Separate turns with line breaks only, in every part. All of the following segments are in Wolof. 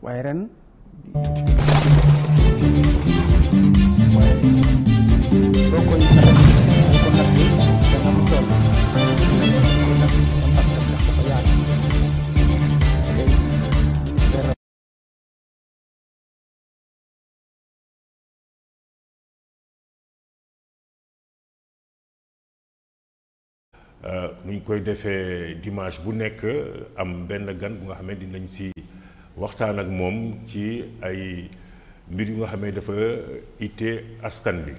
waaye ren soo koy natt dana mu toll
nuñ koy defee dimanche bu nekk am benn gan bu nga xam ne dinañ si waxtaan ak moom ci ay mbir yu nga xam ne dafa ittee askan bi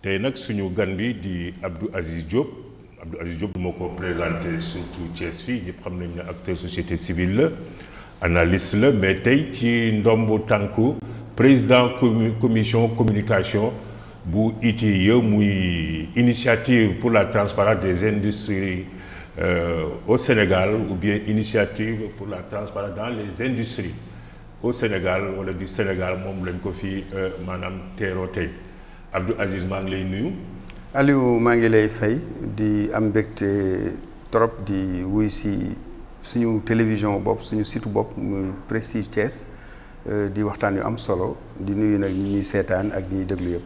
tey nag suñu gan bi di Abdou Aziz Diop moo ko présenté surtout Thiès fii ñëpp xam nañ ne acteur société civile la analyste la mais tey ci ndombu tànku président commission communication bu ITIE muy initiative pour la transparence des industries au Sénégal ou bien initiative pour la transparence dans les industries au Sénégal wala du Sénégal moom lañ ko fi maanaam teeroo tey Abdou Aziz maa ngi lay nuyu.
Aliou maa ngi lay fay di am mbégte trop di wuy si suñu télévision bopp suñu site bopp muy Prestige Thiès di waxtaan yu am solo di nuyu nag ñi ñuy seetaan ak ñi ñuy déglu yëpp.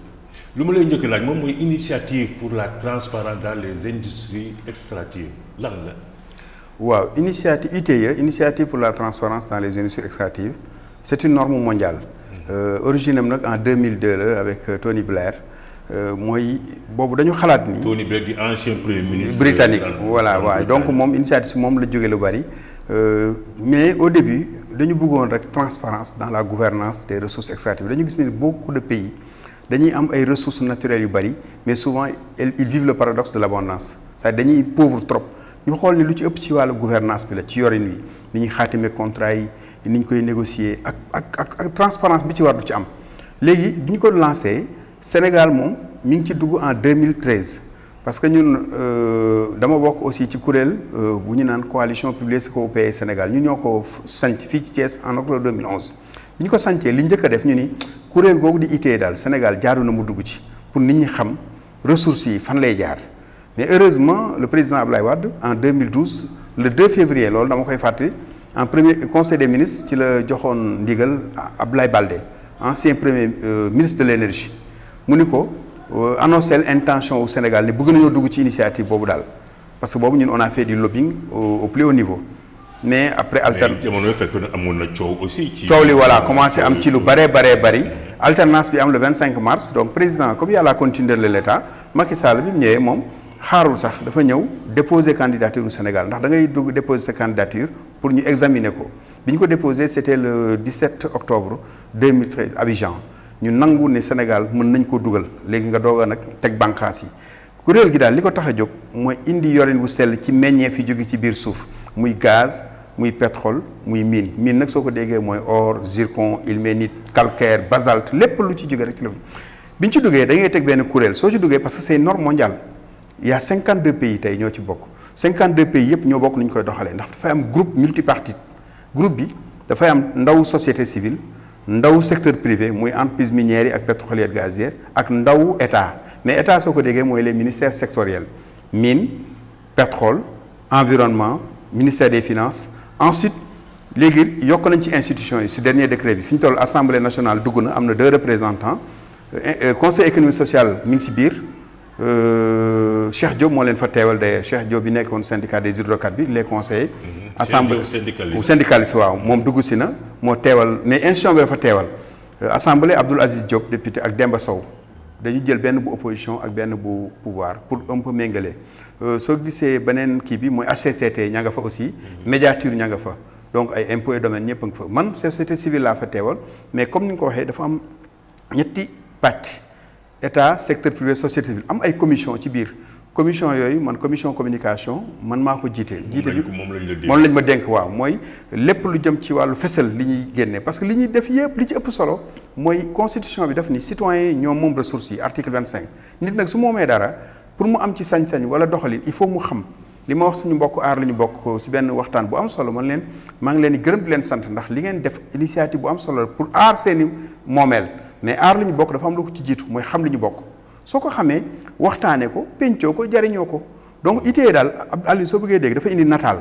lu ma lay njëkk laaj moom mooy initiative pour la transparence dans les industries extractives lan la.
waaw initiative ITIE initiative pour la transparence dans les industries extractives c'est une norme mondiale. Origine am nag en 2002 la avec Tony Blair mooy boobu dañu xalaat ni.
Tony Blair di ancien premier ministre
britannique voilà waaw donc moom initiative moom la jóge lu bari mais au début dañu bëggoon rek transparence dans la gouvernance des ressources extractives dañu gis ne beaucoup de pays. dañuy am ay ressources naturelles yu bari mais souvent ils vivent le paradoxe de l'abondance c'est-à-dire dañuy pauvre trop ñu xool ni lu ci ëpp ci wàllu gouvernance bi la ci yorin wi ni ñuy xaatime contrat yi ni ñu koy négocier ak transparence bi ci war du ci am léegi bi ñu ko lancé Sénégal moom mi ngi ci dugg en 2013 parce que ñun dama bokk aussi ci kuréel bu ñu naan coalition Publiez Coopérer Sénégal ñun ñoo ko sanc fii ci Thiès en octobre 2011 bi ñu ko sancee li njëkk a def ñu ni kuréel googu di ITIE daal Sénégal jaaru na mu dugg ci pour nit ñi xam ressources yi fan lay jaar mais heureusement le président Ablaye Wade en 2012 le 2 février loolu dama koy fàttali en premier conseil des ministres ci la joxoon ndigal Abdoulaye Baldé ancien premier ministre de l'énergie mu ni ko annoncé intention au Sénégal ne bëgg nañoo dugg ci initiative boobu daal parce que boobu ñun on a fait du lobbying au plus haut niveau mais après alternance
jamono fekk na amoon na coow aussi. ci
coow li voilà commencé am ci lu bari alternance bi am le 25 mars donc président comme yàlla continuer de l'État Macky Sall bi mu ñëwee moom xaarul sax dafa ñëw déposer candidature au Sénégal ndax da ngay dugg déposer sa candidature pour ñu examiner ko bi ñu ko déposer c'était le 17 octobre 2013 Abidjan ñu nangu ne Sénégal mën nañ ko dugal léegi nga doog a nag teg bànqaas yi kuréel gi daal li ko tax a jóg mooy indi yorin bu sell ci meññeef yi jóge ci biir suuf muy gaz muy pétrole muy mine nag soo ko déggee mooy or zircon ilménite calcaire basalte lépp lu ci jóge rek ci la bi ñu ci duggee da ngay teg benn kuréel soo ci duggee parce que c'est une norme mondiale il y a 52 pays tey ñoo ci bokk 52 pays yëpp ñoo bokk nu ñu koy doxalee ndax dafay am groupe multipartite groupe bi dafay am ndaw société civile ndaw secteur privé muy entreprise minière yi ak pétrolière gazière ak ndaw état mais état soo ko déggee mooy les ministères sectoriels mine pétrole environnement ministère des finances ensuite léegi yokk nañ ci institutions yi su dernier décret bi fi ñu toll assemblée nationale dugg na am na 2 représentants conseil économique social mi ngi ci biir Cheikh Diop moo leen fa teewal d'ailleurs Cheikh Diop bi nekkoon syndicat des hydrocarbures bi les conseillers. assemblée syndicaliste waaw moom dugg si na moo teewal mais institution bi dafa teewal assemblée Abdoul Aziz Diop député ak Demba Sow dañu jël benn bu opposition ak benn bu pouvoir pour un peu méngale soo gisee beneen kii bi mooy HCCT ña nga fa aussi médiature ña nga fa donc ay impôts et domaines ñëpp a nga fa man société civile laa fa teewal mais comme ni nga ko waxee dafa am ñetti pàcc état secteur privé société civile am ay commission ci biir commission yooyu man commission communication man maa ko jiite bi moom lañ ma dénk waaw mooy lépp lu jëm ci wàllu fesal li ñuy génne parce que li ñuy def yëpp li ci ëpp solo mooy constitution bi daf ni citoyens yi ñoom moom ressources yi article 25 nit nag su moomee dara pour mu am ci sañ-sañ wala doxalin il faut mu xam li ma wax suñu mbokk aar la ñu bokk si benn waxtaan bu am solo man leen maa ngi leen di gërëm di leen sant ndax li ngeen def initiative bu am solo pour aar seeni moomeel mais aar li ñu bokk dafa am lu ko ci jiitu mooy xam li ñu bokk soo ko xamee waxtaanee ko pencoo ko jariñoo ko donc ITIE daal Aliou soo bëggee dégg dafay indi nataal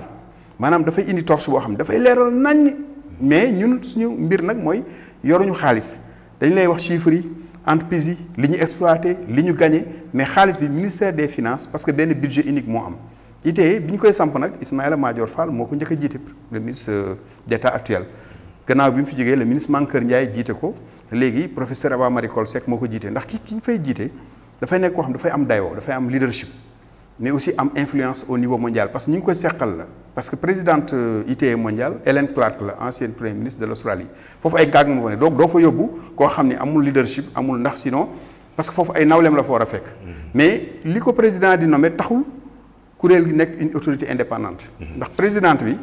maanaam dafay indi torche boo xam ne dafay leeral naññ mais ñun suñu mbir nag mooy yoruñu xaalis dañ lay wax chiffres yi entreprise yi li ñu exploité li ñu gagné mais xaalis bi ministère des finances parce que benn budget unique moo am ITIE bi ñu koy samp nag Ismaïla Madior Fall moo ko njëkk a jiite le ministre d'État actuel gannaaw bi mu fi jógee le ministre Mankeur Ndiaye jiite ko léegi professeur Awa Marie Coll Seck moo ko jiite ndax ki ñu fay jiite dafay nekk koo xam dafay am dayoo dafay am leadership mais aussi am influence au niveau mondial parce que ñu ngi koy seqal la parce que présidente ITIE mondial Hélène Clark la ancienne premier ministre de l'Australie foofu ay gaag moo fa ne donc doo fa yóbbu koo xam ne amul leadership amul ndax sinon parce que foofu ay nawleem la fa war a fekk mais li ko président di nommé taxul kuréel gi nekk une autorité indépendante ndax présidente bi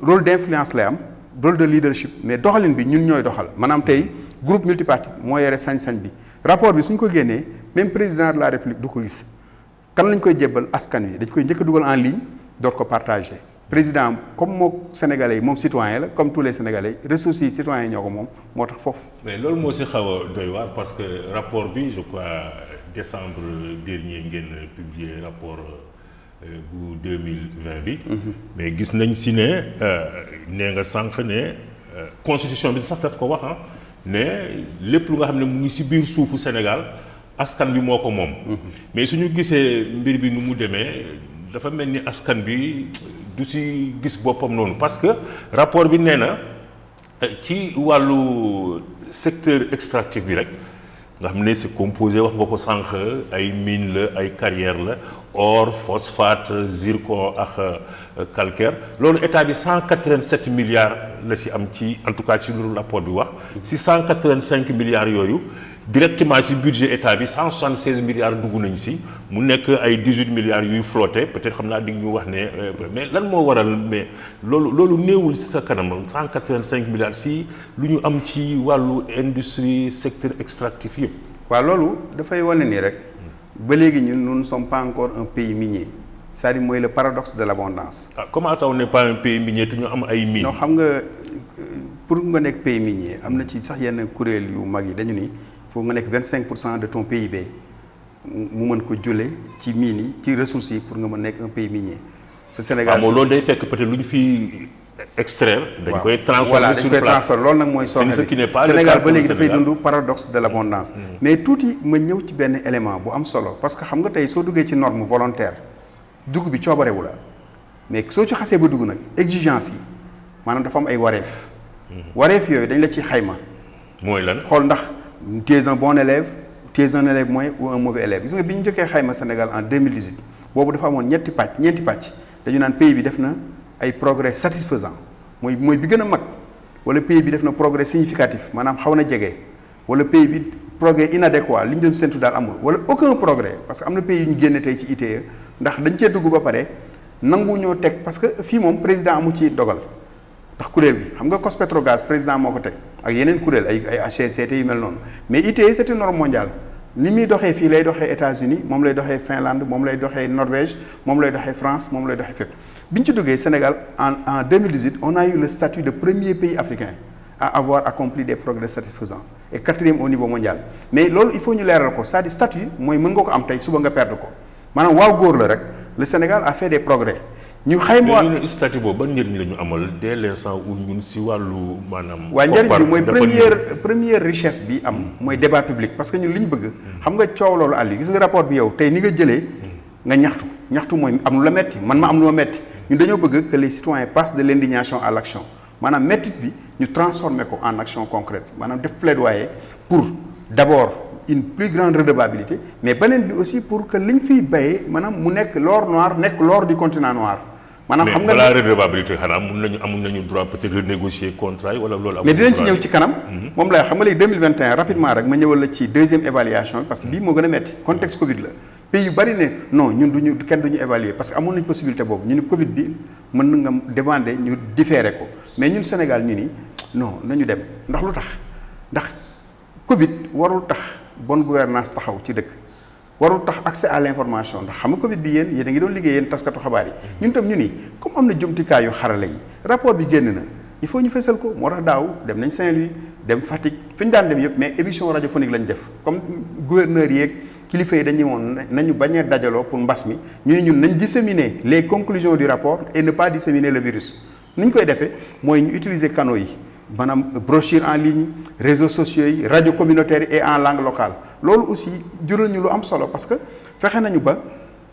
rôle d'influence lay am rôle de leadership mais doxalin bi ñun ñooy doxal maanaam tey groupe multipartite moo yore sañ-sañ bi rapport bi suñ ko génnee même président de la république du ko gis kan lañ koy jébbal askan wi dañ koy njëkk a dugal en ligne door ko partagé président comme moo sénégalais yi moom citoyen la comme tous les sénégalais ressources yi citoyens yi ñoo ko moom moo tax foofu.
mais loolu moo si xaw a doy waar parce que rapport bi je crois décembre dernier ngeen publier rapport bu 2020 bi. mais gis nañ si ne nee nga sànq ne constitution bi sax daf ko wax ne lépp lu nga xam ne mu ngi si biir suufu Sénégal. askan bi moo ko moom. mais suñu gisee mbir bi nu mu demee dafa mel ni askan bi du si gis boppam noonu parce que rapport bi nee na ci wàllu secteur extractif bi rek nga xam ne c'est composé wax nga ko sànq ay mine la ay carrière la or phosphate zircon ak calcaire loolu état bi 187 milliards la si am ci en tout cas ci lu rapport bi wax si 185 milliards yooyu. directement ci budget état bi 176 milliards dugg nañ si mu nekk ay 18 milliards yuy flotté peut-être xam naa di ñu wax ne mais lan moo waral mais loolu néewul si sa kanam 185 milliards si lu ñu am ci wàllu industrie secteur extractif yëpp.
waaw loolu dafay wane nii rek ba léegi ñun nous ne sommes pas encore un pays minier c'est-à-dire mooy le paradoxe de l'abondance.
ah comment ça on n'est pas un pays minier te ñu am ay mines.
non xam nga pour nga nekk pays minier am na ci sax yenn kuréel yu mag yi dañu ni. faut nga nekk 25% de ton PIB mu mën ko jëlee ci mines yi ci ressources yi pour nga mën nekk un pays minier. ce Sénégal
loolu day fekk peut-être lu ñu fi extraire. dañ koy transformer sur place
loolu nag mooy soxna bi Sénégal ba léegi dafay dund paradoxe de l'abondance. mais tuuti ma ñëw ci benn élément bu am solo parce que xam nga tey soo duggee ci norme volontaire dugg bi coobarewu la mais soo ci xasee ba dugg nag exigence yi maanaam dafa am ay wareef. wareef yooyu dañ la ciy xayma.
mooy lan
xool ndax. tu es un bon élève tu es un élève moyen ou un mauvais élève gis nga bi ñu njëkkee xayma Sénégal en 2018 boobu dafa amoon ñeenti pàcc dañu naan pays bi def na ay progrès satisfaisant mooy bi gën a mag wala pays bi def na progrès significatif maanaam xaw na jege wala pays bi progrès inadéquat li ñu doon séntu daal amul wala aucun progrès parce que am na pays yu ñu génne tey ci ITIE ndax dañ cee dugg ba pare nangu ñoo teg parce que fii moom président amu ci dogal ndax kuréel gi xam nga COS-Petrogaz président moo ko teg ak yeneen kuréel ay HCCT yu mel noonu mais ITIE c'est une norme mondiale ni muy doxee fii lay doxee États-Unis moom lay doxee Finlande moom lay doxee Norvège moom lay doxee France moom lay doxee fépp bi ñu ci duggee Sénégal en 2018 on a eu le statut de premier pays africain à avoir accompli des progrès satisfaisants et 4e au niveau mondial mais loolu il faut ñu leeral ko c'est-à-dire statut mooy mën nga ko am tey suba nga perdre ko maanaam waaw góor la rek le Sénégal a fait des progrès. ñu xayma
mais statut boobu ban njëriñ la ñu amal dès l'instant où ñun si wàllu maanaam.
waaw njëriñ bi mooy première richesse bi am. mooy débat public parce que ñun li ñu bëgg. xam nga coow loolu àll gis nga rapport bi yow tey ni nga jëlee. nga ñaxtu mooy am lu la metti man ma am lu ma metti ñun dañoo bëgg que les citoyens passent de l'indignation à l'action maanaam mettit bi ñu transformer ko en action concrète maanaam def plaidoyer pour d'abord une plus grande redevabilité mais beneen bi aussi pour que liñ fiy bayee maanaam mu nekk l'or noir nekk l'or du continent noir. maanaam xam nga
mais redevabilité xanaa amun nañu droit peut-être renégocier contrat yi wala loolu.
mais dinañ ci ñëw ci kanam. moom lay xam nga léegi 2021 rapidement rek ma ñëwal la ci deuxième évaluation parce que bii moo gën a metti contexte Covid la pays yu bari ne non ñun kenn duñu évaluer parce que amoon nañ possibilité boobu ñu ni Covid bi mën na nga demander ñu différer ko mais ñun Sénégal ñu ni non nañu dem ndax lu tax ndax Covid warul tax bonne gouvernance taxaw ci dëkk. warul tax accès à l'information ndax xam nga Covid bi yéen a ngi doon liggéey yéen taskatu xabaar yi ñun tam ñu ni comme am na jumtukaay yu xarale yi rapport bi génn na il faut ñu fesal ko moo tax daaw dem nañ Saint-Louis dem Fatick fi ñu daan dem yëpp mais émission radiophonique lañ def comme gouverneurs yeeg kilifa yi dañuy woon nañu bañ a dajaloo pour mbas mi ñu ne ñun nañ disséminer les conclusions du rapport et ne pas disséminer le virus ni ñu koy defee mooy ñu utiliser canaux yi maanaam brochure en ligne réseaux sociaux yi rajo communautaire et en langue locale loolu aussi jural ñu lu am solo parce que fexe nañu ba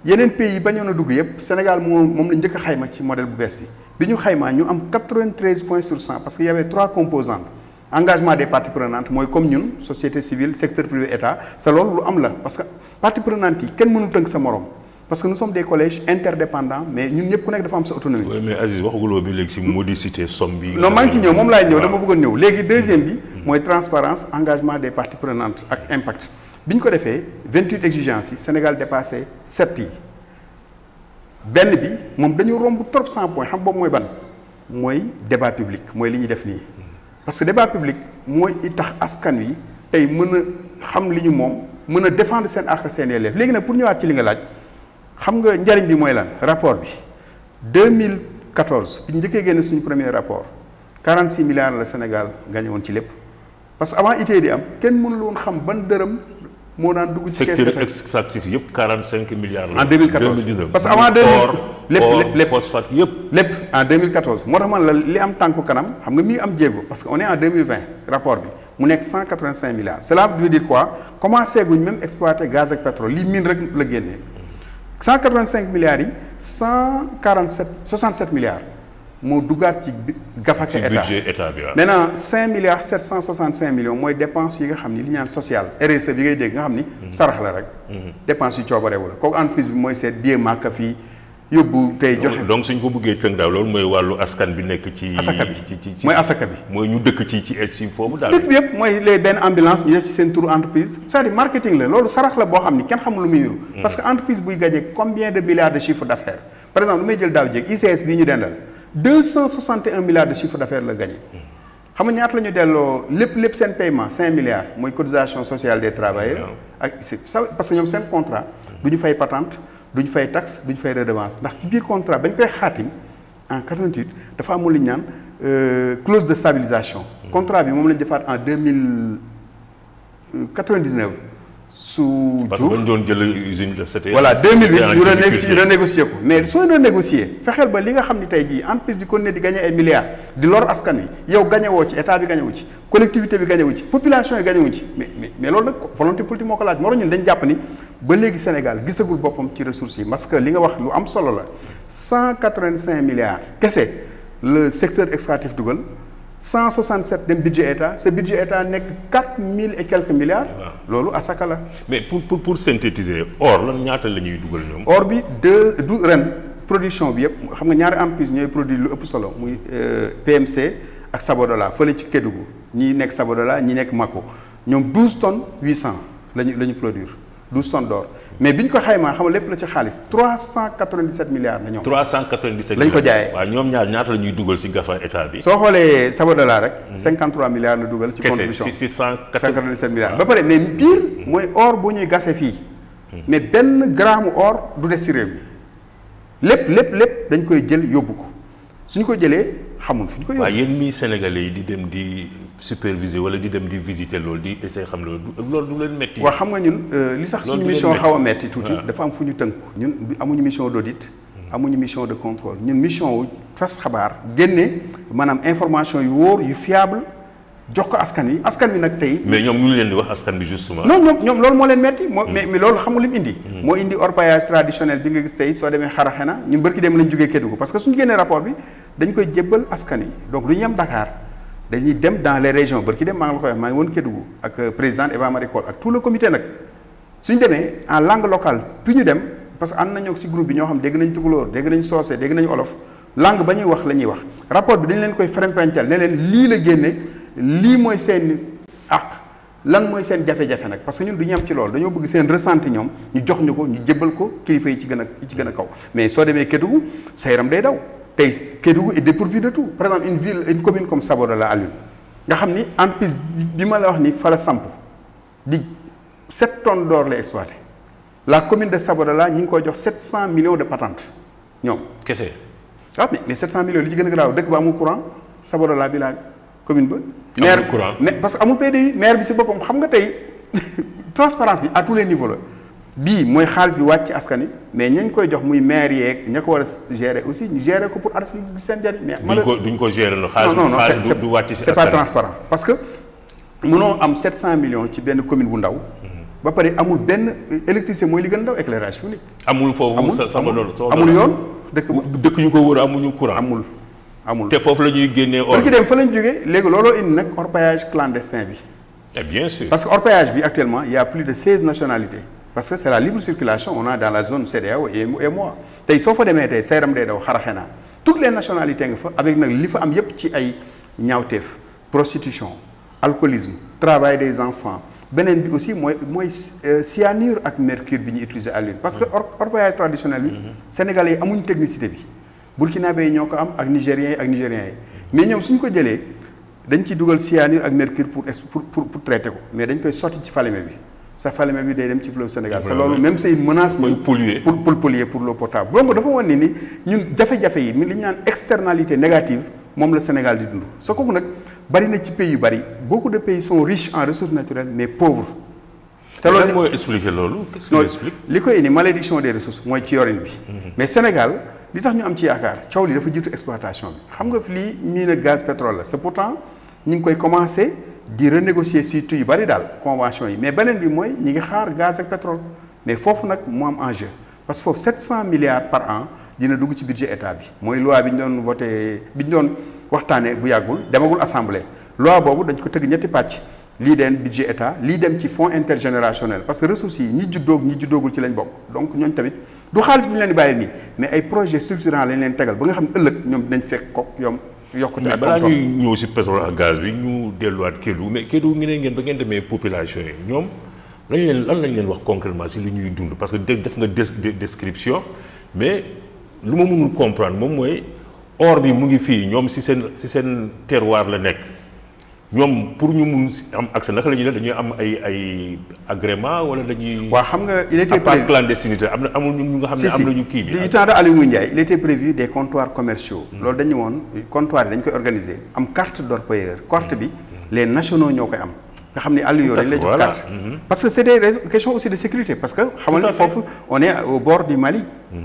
yeneen pays yi bañoon a dugg yëpp Sénégal moom la njëkk a xayma ci modèle bu bees bi ñu xaymaa ñu am 93 points sur 100 parce que y avait 3 composantes engagement des parties prenantes mooy comme ñun société civile secteur privé état c'est loolu lu am la parce que parties prenantes yi kenn mënul tënk sa morom parce que nous sommes des collèges interdépendants mais ñun ñëpp ku nekk dafa am sa autonomie.
oui mais Aziz waxaguloo bi léegi si modicité somme bi.
non maa ngi ci ñëw moom laay ñëw dama bëggoon ñëw léegi deuxième bi. mooy transparence engagement des parties prenantes ak impact. bi ñu ko defee 28 exigences yi Sénégal dépassé 7 yi benn bi moom dañu romb trop 100 points xam boobu mooy ban mooy débat public mooy li ñuy def nii. parce que débat public mooy tax askan wi tey mën a xam li ñu moom mën a défendre seen àq seen yelleef léegi nag pour ñëwaat ci li nga laaj. xam nga njariñ bi mooy lan rapport bi 2014 bi ñu njëkkee génne suñu premier rapport 46 milliards la Sénégal gagné woon ci lépp parce que avant ITIE di am kenn mënul woon xam ban dërëm moo daan dugg ci caisse
secteur extractif yëpp 45 milliards la.
en 2014 parce que avant 2000 lépp
phosphate yëpp.
lépp en 2014 moo tax man la li am tànku kanam xam nga mi ngi am jéego parce que on est en 2020 rapport bi mu nekk 185 milliards cela veut dire quoi commencé guñ même exploiter gaz ak pétrole lii mine rek la génnee. 185 milliards yi 67 milliards moo duggaat ci gafaka état
budget état bi waaw.
maintenant 5 milliards 765 millions mooy dépense yi nga xam ni li ñaan social RSE bi ngay dégg nga xam ni. sarax la rek. dépense yu coobarewu la kooku entreprise bi mooy seet billet màkk fii yóbbu tey joxe.
donc suñ ko bëggee tënk daal loolu mooy wàllu askan bi nekk ci.
asaka bi mooy asaka bi.
mooy ñu dëkk ci foofu daal.
dëkk bi yëpp mooy les benn ambulance ñu def ci seen turu entreprise c'est-à-dire marketing la loolu sarax la boo xam ni kenn xamul lu muy yuru parce que entreprise buy gagné combien de milliards de chiffre d'affaires par exemple lu may jël daaw jéeg ICS bii ñu dendal 261 milliards de chiffre d'affaires la gagné. xam nga ñaata la ñu delloo lépp seen paiement 5 milliards mooy cotisation sociale des travailleurs. ak parce que ñoom seen contrat du ñu fay patente. duñ fay taxe duñ fay redevance ndax ci biir contrat bañ koy xaatim en 88 dafa amul li ñu naan clause de stabilisation. contrat bi moom lañ defaat en 2099 su.
parce que dañ doon jël usine de c'était.
voilà 2008 ñu renégocier ko mais soo renégocier fexeel ba li nga xam ni tey jii entreprise bi kon ne di gagné ay milliards di lor askan wi yow gagné woo ci état bi gagné wu ci collectivité bi gagné wu ci population yi gagné wu ci mais loolu nag volonté politique moo ko laaj moo tax ñun dañ jàpp ni. ba léegi Sénégal gisagul boppam ci ressources yi parce que li nga wax lu am solo la 185 milliards kese le secteur extractif dugal 167 dem budget état ce budget état nekk 4000 et quelques milliards. loolu asaka la.
mais pour synthétiser or lan ñaata la ñuy dugal ñoom.
or bi du ren production bi yëpp xam nga ñaari entreprise ñooy produit lu ëpp solo muy PMC ak Sabodola fële ci Kédougou ñii nekk Sabodola ñii nekk Mako ñoom 12 tonnes 800 la ñu produire. 12 tonnes d'or mais bi ñu ko xaymaa xam nga lépp la ci xaalis 397 milliards la ñoom.
397
lañ ko jaayee.
waaw ñoom ñaar ñaata la ñuy dugal ci gafa état bi.
soo xoolee Sabodola rek. 53 milliards la dugal. ci contribution
kese si 197
milliards. ba pare mais pire mooy or bu ñuy gase fii. mais benn gramme or du des ci réew mi lépp dañ koy jël yóbbu ko suñu ko jëlee xamul fu ñu ko yóbbu.
waaw yéen mii Sénégalais yi di dem di superviser wala di dem di visiter loolu di essayer xam loolu du leen metti.
waaw xam nga ñun li tax suñu mission xaw a metti tuuti dafa am fu ñu tënku ñun amuñu mission d'audit. amuñu mission de contrôle ñun mission wu tas xabaar génne maanaam information yu wóor yu fiable jox ko askan wi nag tey.
mais ñoom ñu leen di wax askan bi justement.
non ñoom loolu moo leen metti mais loolu xamul li mu indi. moo indi orpaillage traditionnel bi nga gis tey soo demee Xaraxena ñun bërki dem lañ jógee Kédougou parce que suñu génnee rapport bi dañ koy jébbal askan yi donc du ñu yem Dakar dañuy dem dans les régions bërki dem maa ngi la koy wax maa ngi woon Kédougou ak président Eva Marie Coll ak tout le comité nag suñu demee en langue locale fi ñu dem parce que ànd nañoo ci groupe bi ñoo xam dégg nañ tukulóor dégg nañ soose dégg nañu olof langue ba ñuy wax la ñuy wax rapport bi dañ leen koy fereñpancal ne leen lii la génne lii mooy seen àq lan mooy seen jafe-jafe nag parce que ñun du ñu am ci loolu dañoo bëgg seen ressenti ñoom ñu jox ñu ko ñu jébbal ko kilifa yi ci gën a kaw mais soo demee Kédougou sa yaram day daw tey Kédougou est dépourvu de tout par exemple une commune comme Sabodola Alioune nga xam ni entreprise bi ma la wax ni fa la samp di 7 tonnes d'or la exploité la commune de Sabodola ñu ngi koy jox 700 millions de patentes ñoom.
kese.
ah mais 700 millions li ci gën a garaaw dëkk ba amul courant Sabodola bi commune ba.
amul courant
mais parce que amul PDU maire bi si boppam xam nga tey transparence bi à tous les niveaux la bii mooy xaalis bi wàcc ci askan wi mais ñañ koy jox muy maire yeeg ña ko war a gérer aussi ñu gérer ko pour askan wi seen njariñ. mais
duñ ko gérer la xaalis du wàcc ci askan
c'est pas transparent parce que mënoo am 700 millions ci benn commune bu ndaw. ba pare amul benn électricité mooy li gën a ndaw éclairage public.
amul foofu sama loolu.
amul yoon
dëkk yu ko wër amuñu courant.
amul
te foofu la ñuy génnee or.
ki dem fa lañ jógee léegi looloo indi nag orpaillage clandestin bi.
et bien sûr.
parce que orpaillage bi actuellement il y a plus de 16 nationalités. parce que c'est la libre circulation on a dans la zone CEDEAO et moi tey soo fa demee tey sa yaram day daw xaraxe naa toutes les nationalités nga fa avec nag li fa am yépp ci ay ñaawteef prostitution alcoolisme travail des enfants beneen bi aussi mooy cyanure ak mercure bi ñu utiliser à l'huile parce que orpaillage traditionnel bi sénégalais yi amuñu technicité bi burkinabé yi ñoo ko am ak nigériens yi ak nigériens yi mais ñoom suñ ko jëlee dañ ciy dugal cyanure ak mercure pour traiter ko mais dañ koy sotti ci Falémé bi sa Falémé bi day dem ci fleuve Sénégal c'est loolu même c'est une menace pour polluer pour l'eau potable donc dafa wan ni ñun jafe-jafe yi li ñu naan externalité négative moom la Sénégal di dund soo kooku nag bari na ci pays yu bari beaucoup de pays sont riches en ressources naturelles mais pauvres
te loolu mooy expliquer loolu qu'est-ce qui explique
li koy indi malédiction des ressources mooy ci yorin bi mais Sénégal li tax ñu am ci yaakaar coow li dafa jiitu exploitation bi xam nga lii mine ak gaz pétrole la c'est pourtant ñu ngi koy commencer di renégocier surtout yu bari daal convention yi mais beneen bi mooy ñi ngi xaar gaz ak pétrole mais foofu nag moo am enjeu parce que foofu 700 milliards par an dina dugg ci budget état bi mooy loi bi ñu doon voté bi ñu doon waxtaanee bu yàggul demagul assemblée loi boobu dañ ko tëgg ñetti pàcc lii dem budget état lii dem ci fonds intergénérationnel parce que ressources yi ñi juddoogul ci lañ bokk donc ñooñu tamit du xaalis bi ñu leen di bàyyil nii mais ay projets structurants lañ leen tegal ba nga xam ne ëllëg ñoom dinañ fekk ko yoom yokkute ak
balaa ñuy ñëw si pétrole ak gaz bi ñu delluwaat Kédougou mais Kédougou ngeen ba ngeen demee population yi ñoom lan lañ leen wax concrètement si li ñuy dund parce que def nga description mais lu ma mënul comprendre moom mooy or bi mu ngi fii ñoom si seen terroir la nekk ñoom pour ñu mun am accès naka la ñuy def dañuy am ay agrément wala dañuy.
waaw xam nga il était
prévu clandestinité amul ñu nga xam ne am nañu kii bi.
du temps de Aliou Ndiaye il était prévu des comptoirs commerciaux. loolu dañu woon comptoir yi dañ koy organiser am carte d'orpailleur carte bi les nationaux ñoo koy am. nga xam ne Aliou dañ lay jox carte. parce que c'est des questions aussi de sécurité parce que. xamal ni foofu on est au bord du Mali.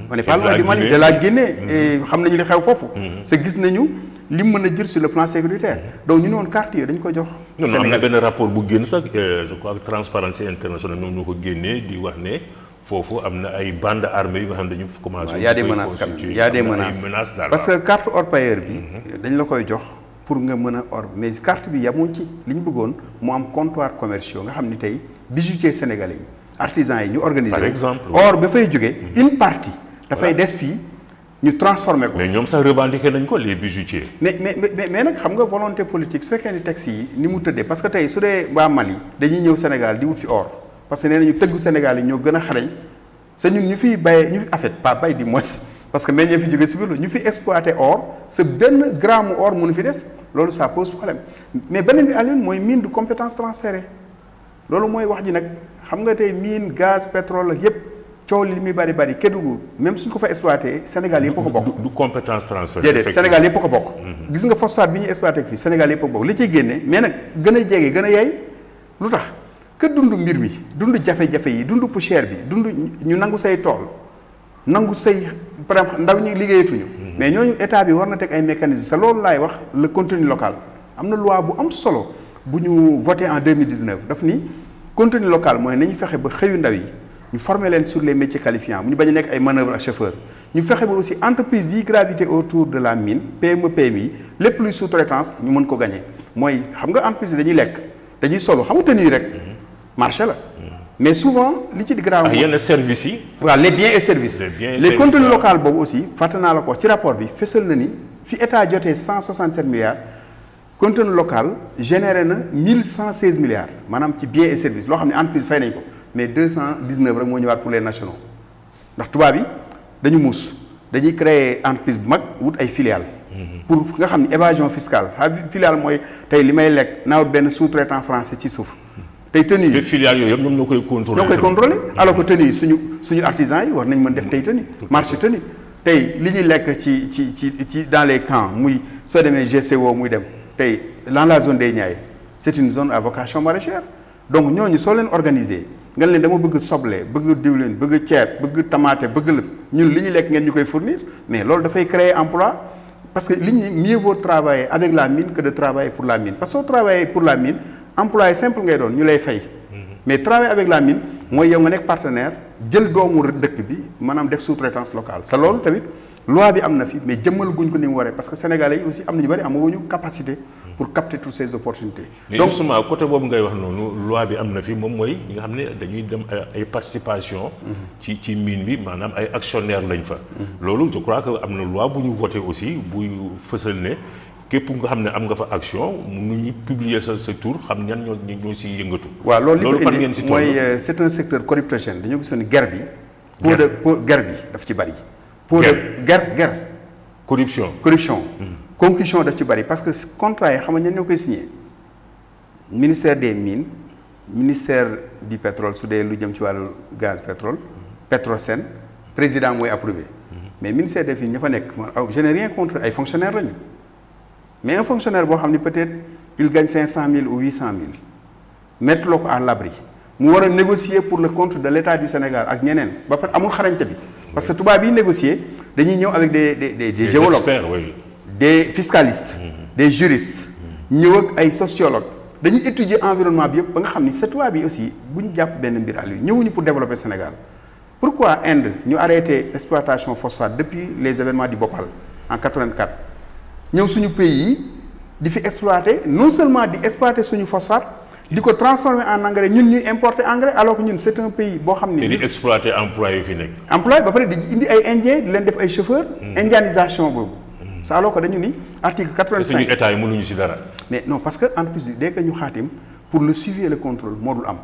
on est pas loin du Mali de la Guinée. et xam nañu li xew foofu. c'est gis nañu. li mu mën a jël sur le plan sécuritaire donc ñu ne woon carte yooyu dañu ko jox.
Sénégal am na benn rapport bu génn sax je crois que Transparency International ñoom ñoo ko génnee di wax ne foofu am na ay bandes armées yu nga xam ne dañu commencé.
y a des menaces quand même y a des menaces parce que carte orpailleur bi. dañ la koy jox pour nga mën a or mais carte bi yamuñ ci li ñu bëggoon mu am comptoir commerciaux nga xam ni tey bijoutiers sénégalais yi artisans yi ñu organiser.
par exemple
or ba fay jógee une partie. dafay des fii. ñu transformé ko
mais ñoom sax revendiqué nañ ko les bijoutiers.
mais nag xam nga volonté politique su fekkee ni texte yi ni mu tëddee parce que tey su dee waa Mali dañuy ñëw Sénégal di wut fi or parce que nee nañu tëggu Sénégal yi ñoo gën a xarañ sa ñun ñu fiy bayee ñu en fait pas bay di moins parce que meññee fi jógee si biir ñu fi exploité or sa benn gramme or mënu fi des loolu ça pose problème mais beneen bi àlleen mooy mine de compétence transférée loolu mooy wax ji nag xam nga tey mine gaz pétrole ak yépp coow li muy bari Kédougou même suñ ko fa exploité Sénégal yëpp a ko bokk.
du compétence transférée.
déedéet Sénégal yëpp a ko bokk. gis nga phosphate bi ñuy exploité fii Sénégal yëpp a ko bokk li ciy génne mais nag gën a jege gën a yey lu tax que dund mbir mi dund jafe-jafe yi dund poussière bi dund ñu nangu say tool nangu say par exemple ndaw ñi liggéeyatuñu. mais ñooñu état bi war na teg ay mécanismes sa loolu laay wax le contenu local am na loi bu am solo bu ñu voté en 2019 daf ni contenu local mooy nañu fexe ba xëyu ndaw yi. ñu former leen sur les métiers qualifiants ñu bañ a nekk ay manœuvres ak chauffeur ñu fexe ba aussi entreprise yi gravité autour de la mine PME PMI lépp luy sous-traitance ñu mën ko gagner mooy xam nga entreprise dañuy lekk dañuy solo xam nga tenue rek marché la mais souvent li ci di grave.
ak yenn services yi.
waaw les biens et services. les contenus locaux boobu aussi fàtte naa la ko ci rapport bi fësal na ni fi état jotee 167 milliards contenu local généré na 1116 milliards maanaam ci biens et services loo xam ne entreprise fay nañ ko. mais 219 rek moo ñëwaat pour les nationaux ndax tubaab yi dañu muus dañuy créer entreprise bu mag wut ay filiales. pour nga xam ne évasion fiscale filiale mooy tey li may lekk naa wut benn sous-traitant français ci suuf. tey tenue yi
filiales yooyu yëpp ñoom ñoo koy contrôler.
ñoo koy contrôler alors que tenue yi suñu artisans yi war nañ mën def tey tenue marché tenue tey li ñuy lekk ci dans les camps muy soo demee GCO muy dem tey dans la zone des Niayes c'est une zone à vocation maraîchère donc ñooñu soo leen organiser. nga leen dama bëgg soble bëgg diwlin bëgg ceeb bëgg tamaate bëgg lépp ñun li ñu lekk ngeen ñu koy fournir mais loolu dafay créer emploi parce que li ñu mieux vaut travailler avec la mine que de travailler pour la mine parce que soo travailler pour la mine employé simple ngay doon ñu lay fay mais travailler avec la mine mooy yow nga nekk partenaire jël doomu dëkk bi maanaam def sous-traitance locale sa loolu tamit loi bi am na fi mais jëmmal guñ ko ni mu waree parce que sénégalais yi aussi am na ñu bëri amuñu capacité pour capter toutes ces opportunités.
mais donc justement côté boobu ngay wax noonu loi bi am na fi moom mooy ñi nga xam ne dañuy dem ay participation ci mine bi maanaam ay actionnaire lañ fa. loolu je crois que am na loi bu ñu voté aussi buy fësal ne képp nga xam ne am nga fa action mu ñu publier sa tour xam ñan ñoo si yëngatu.
waaw loolu
fan ngeen si toll
mooy c'est un secteur corruptogène dañoo gisoon guerre bi. guerre bi daf ci bari. guerre. corruption. concussion daf ci bari parce que contrat yi xam nga ñan ñoo koy signé ministère des mines ministère du pétrole su dee lu jëm ci wàllu gaz pétrole Petrosen président mooy approuvé mais ministère des mines ña fa nekk je n'ai rien contre ay fonctionnaires lañu mais un fonctionnaire boo xam ne peut-être il gagne 500 000 ou 800 000 mettre loo ko à l'abri mu war a négocier pour le compte de l'État du Sénégal ak ñeneen ba pare amul xarañte bi parce que tubaab yi négocier dañuy ñëw avec des géologues experts, oui. Des fiscalistes des juristes ñëw ak ay sociologues dañuy étudier environnement bi yëpp ba nga xam ni sa tubaab yi aussi bu ñu jàpp benn mbir àll ñëwuñu pour développer Sénégal pourquoi Inde ñu arrêté exploitation phosphate depuis les événements du Bhopal en 84 ñëw suñu pays yi di fi exploiter non seulement di exploiter suñu phosphate di ko transformer en engrais ñun ñuy importer engrais alors que ñun c'est un pays boo xam ni.
di exploiter emploi yu fi nekk.
emploi ba pare di indi ay indiens di leen def ay chauffeurs. indianisation boobu. ça alors que dañu ni article 85.
suñu état yi mënuñu ci dara.
mais non parce que entreprise bi dès que ñu xaatim pour le suivi et le contrôle moo dul am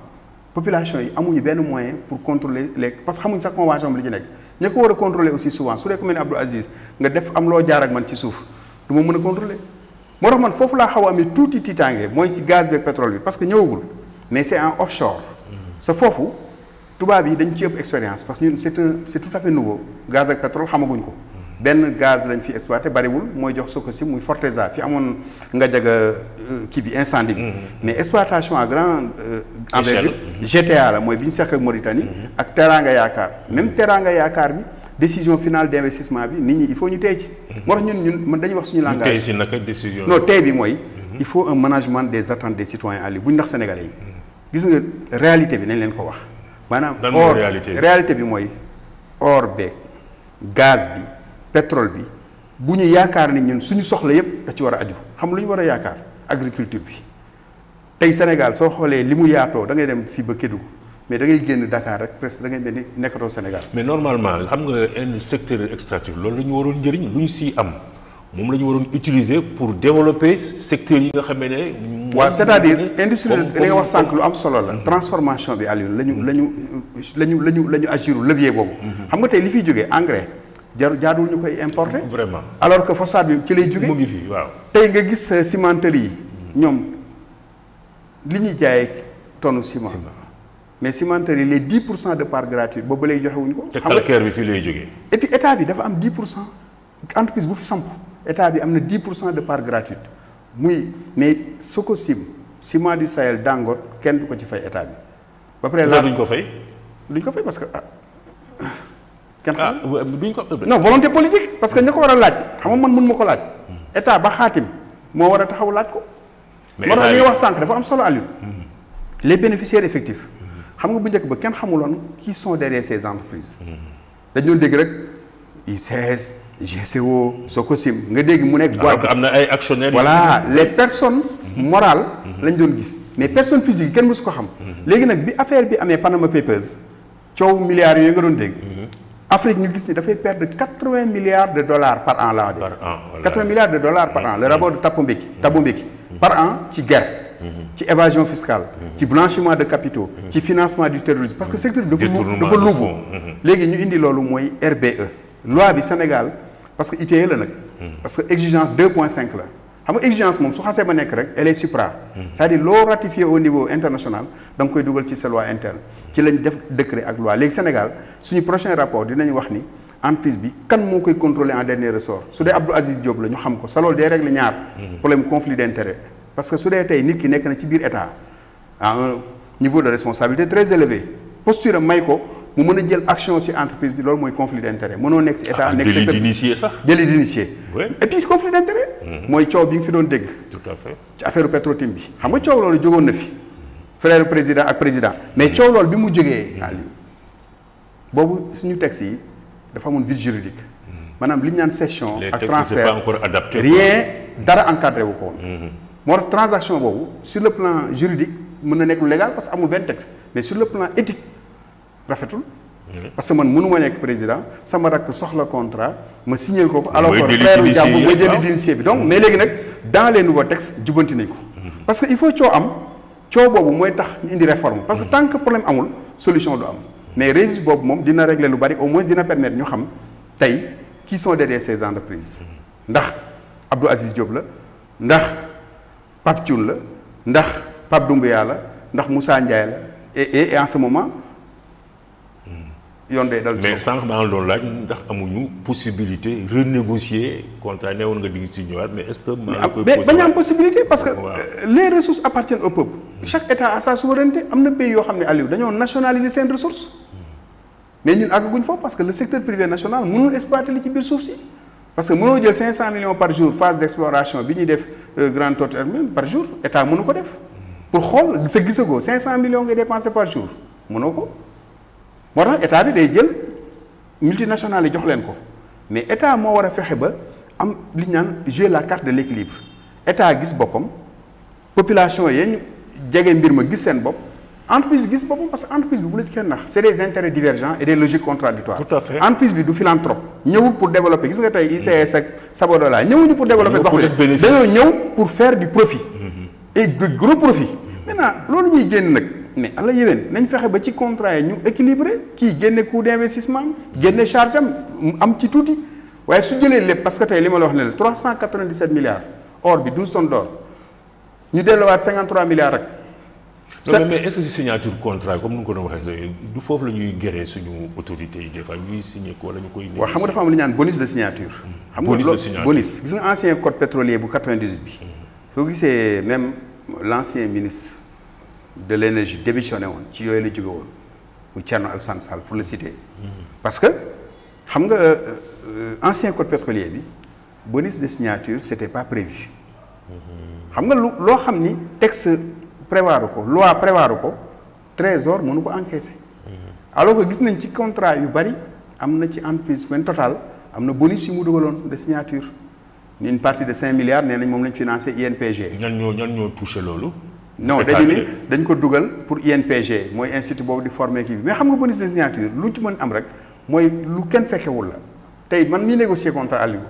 population yi amuñu benn moyen pour contrôler les parce que xamuñ sax convention bi li ci nekk ña ko war a contrôler aussi souvent su dee ku mel ne Abdou Aziz nga def am loo jaar ak man ci suuf du ma mën a contrôler. moo tax man foofu laa xaw a amee tuuti tiitaange mooy ci gaz beeg pétrole bi parce que ñëwagul mais c'est en offshore. sa foofu tubaab yi dañ ci ëpp expérience parce que ñun c'est tout à fait nouveau gaz ak pétrole xamaguñ ko benn gaz lañ fi exploité bariwul mooy jox Sococim muy Forteza fi amoon nga jaga kii bi incendie bi. mais exploitation à grande envergure GTA la mooy bi ñu seq ak Mauritanie. ak Teranga Yaakaar même Teranga Yaakaar bi. décision finale d'investissement bi nit ñi il faut ñu tey ci. moo tax ñun dañuy wax suñu langage.
tey si naka décision.
non tey bi mooy. il faut un management des attentes des citoyens en ligne bu ñu ndax Sénégalais yi. gis nga réalité bi nañ leen ko wax. maanaam or réalité bi mooy or beeg gaz bi pétrole bi bu ñu yaakaar ni ñun suñu soxla yépp da ci war a aju xam lu ñu war a yaakaar agriculture bi tey Sénégal soo xoolee li mu yaatoo da ngay dem fii ba Kédougou. mais da ngay génn Dakar rek presque da ngay mel ni nekkatoo Sénégal. mais
normalement xam nga un secteur extractif loolu la ñu waroon njëriñ lu ñu siy am moom la ñu waroon utiliser pour développer secteur yi nga xam ne.
waaw c'est-à-dire industrie li nga wax sànq lu am solo la. transformation bi Alioune la ñu agir levier boobu. xam nga tey li fiy jógee engrais jaaduwul ñu koy importer.
vraiment
alors que phosphate bi ci lay jógee.
mu ngi fi waaw.
tey nga gis cimenterie yi ñoom li ñuy jaayee tonne ciment. mais cimenterie les 10% de part gratuite boobu lay joxewuñu ko.
te calcaire bi fii lay jógee.
et puis état bi dafa am 10% entreprise bu fi samp état bi am na 10% de part gratuite muy mais Sococim Ciment du Sahel Dangote kenn du ko ci fay état bi. ba pare
duñ ko fay.
duñ ko fay parce que kenn xam
duñ ko.
non volonté politique parce que ña ko war a laaj xam nga man mën ma ko laaj. état ba xaatim moo war a taxaw laaj ko. mais moo tax li nga wax sànq dafa am solo Aliou. les bénéficiaires effectifs. xam nga bu njëkk ba kenn xamuloon qui sont derrière ces entreprises. dañu doon dégg rek ICS GCO Sococim nga dégg mu nekk. boîte
am na ay actionnaires.
voilà les personnes morales. lañ doon gis mais personne physique kenn mësu ko xam. léegi nag bi affaire bi amee Panama Papers coow milliards yooyu nga doon dégg. Afrique ñu gis ni dafay perdre 80 milliards de dollars par an laa de.
par an voilà
80 milliards de dollars par an le rapport de Thabo Mbeki par an ci guerre. ci évasion fiscale. ci blanchiment de capitaux. ci financement du terrorisme parce que secteur dafa nouveau léegi ñu indi loolu mooy RBE. loi bi Sénégal parce que ITIE la nag. parce que exigence 2.5 la xam nga exigence moom su xasee ba nekk rek elle est supra. c'est-à-dire loo ratifié au niveau international da nga koy dugal ci sa loi interne ci lañ def décret ak loi léegi Sénégal suñu prochain rapport dinañ wax ni entreprise bi kan moo koy contrôler en dernier ressort su dee Abdou Aziz Diop la ñu xam ko sa loolu day régler ñaar. problème conflit d'intérêt. parce que su dee tey nit ki nekk na ci biir état à un niveau de responsabilité très élevé posture may ko mu mën a jël action ci entreprise bi loolu mooy conflit d'intérêt mënoo nekk ci état nekk
délit d'initié sax
délit d'initié et puis conflit d'intérêt mooy coow bi nga fi doon dégg
tout à fait
ci affaire Petro-Tim bi xam nga coow loolu jógoon na fi frère président ak président mais coow loolu bi mu jógee Aliou boobu suñu texte yi dafa amoon vide juridique maanaam li ñu naan cession ak transfert
pas encore adapté
rien dara encadré wu ko woon moo tax transaction boobu sur le plan juridique mën na nekk lu légal parce que amul benn texte mais sur le plan éthique rafetul parce que man mënu ma nekk président sama rakk soxla contrat ma signé ko alors que frère jàmm mooy délit d'initié bi donc mais léegi nag dans les nouveaux textes jubanti nañ ko parce que il faut coow am coow boobu mooy tax ñu indi réforme parce que tant que problème amul solution du am mais registre boobu moom dina régler lu bari au moins dina permettre ñu xam tey qui sont derrière ces entreprises ndax Abdou Aziz Diop la ndax Pape Thioune la ndax Pape Doumbouya la ndax Moussa Ndiaye la et en ce moment yoon day dal
mais sànq maa ngi doon laaj ndax amuñu possibilité renégocier contrat ne woon nga di si ñëwaat mais est-ce que
mais bañ am possibilité parce que les ressources appartiennent au peuple chaque état a sa souveraineté am na pays yoo xam ne Aliou dañoo nationaliser seen ressources mais ñun àggaguñ foofu parce que le secteur privé national mënul exploiter li ci biir suuf si parce que mënoo jël 500 millions par jour phase d'exploration bi ñuy def Grand Tortue par jour état mënu ko def pour xool sa gisagoo 500 millions ngay dépenser par jour mënoo ko moo tax état bi day jël multinationales yi jox leen ko mais état moo war a fexe ba am li ñu naan jouer la carte de l'équilibre état gis boppam population yee jege mbir ma gis seen bopp entreprise gis boppam parce que entreprise bi bu la ci kenn nax c'est des intérêts divergents et des logiques contradictoires.
Tout à fait.
Entreprise bi du philanthrope ñëwul pour développer gis nga tey ICS ak Sabodala ñëwuñu pour développer gox bi dañoo ñëw pour faire du profit et de gros profit maintenant loolu ñuy génn nag mais ala yéwén nañ fexe ba ci contrat yi ñu équilibré kii génne coût d'investissement génne charge am ci tuuti waaye su jëlee lépp parce que tey li ma la wax ne la 397 milliards or bi 12 tonnes d'or ñu delloowaat 53 milliards rek.
non mais est-ce que si signature contrat comme nu nga ko doon waxee du foofu la ñuy géré suñu autorités yi des fois ñuy signé ko wala ñu koy.
waaw xam nga dafa am lu ñu naan bonus de signature. xam nga loolu bonus gis nga ancien code pétrolier bu 98 bi. soo gisee même l'ancien ministre de l'énergie démissionné woon ci yooyu la jóge woon mu Thierno Alassane Sall pour le citer. parce que xam nga ancien code pétrolier bi bonus de signature c'était pas prévu. xam nga loo xam ni texte. prévoir ko loi prévoir ko trésor mënu ko encaisser alors que gis nañ ci contrat yu bari am na ci entreprise men Total am na bonus yu mu dugaloon de signature une partie de 5 milliards nee nañ moom lañ financé INPG.
ñan ñoo touché loolu.
non dañu ni dañ ko dugal pour INPG mooy institut boobu di former kii bi mais xam nga bonus de signature lu ci mën am rek mooy lu kenn fekkewul la tey man mi négocier contrat Aliou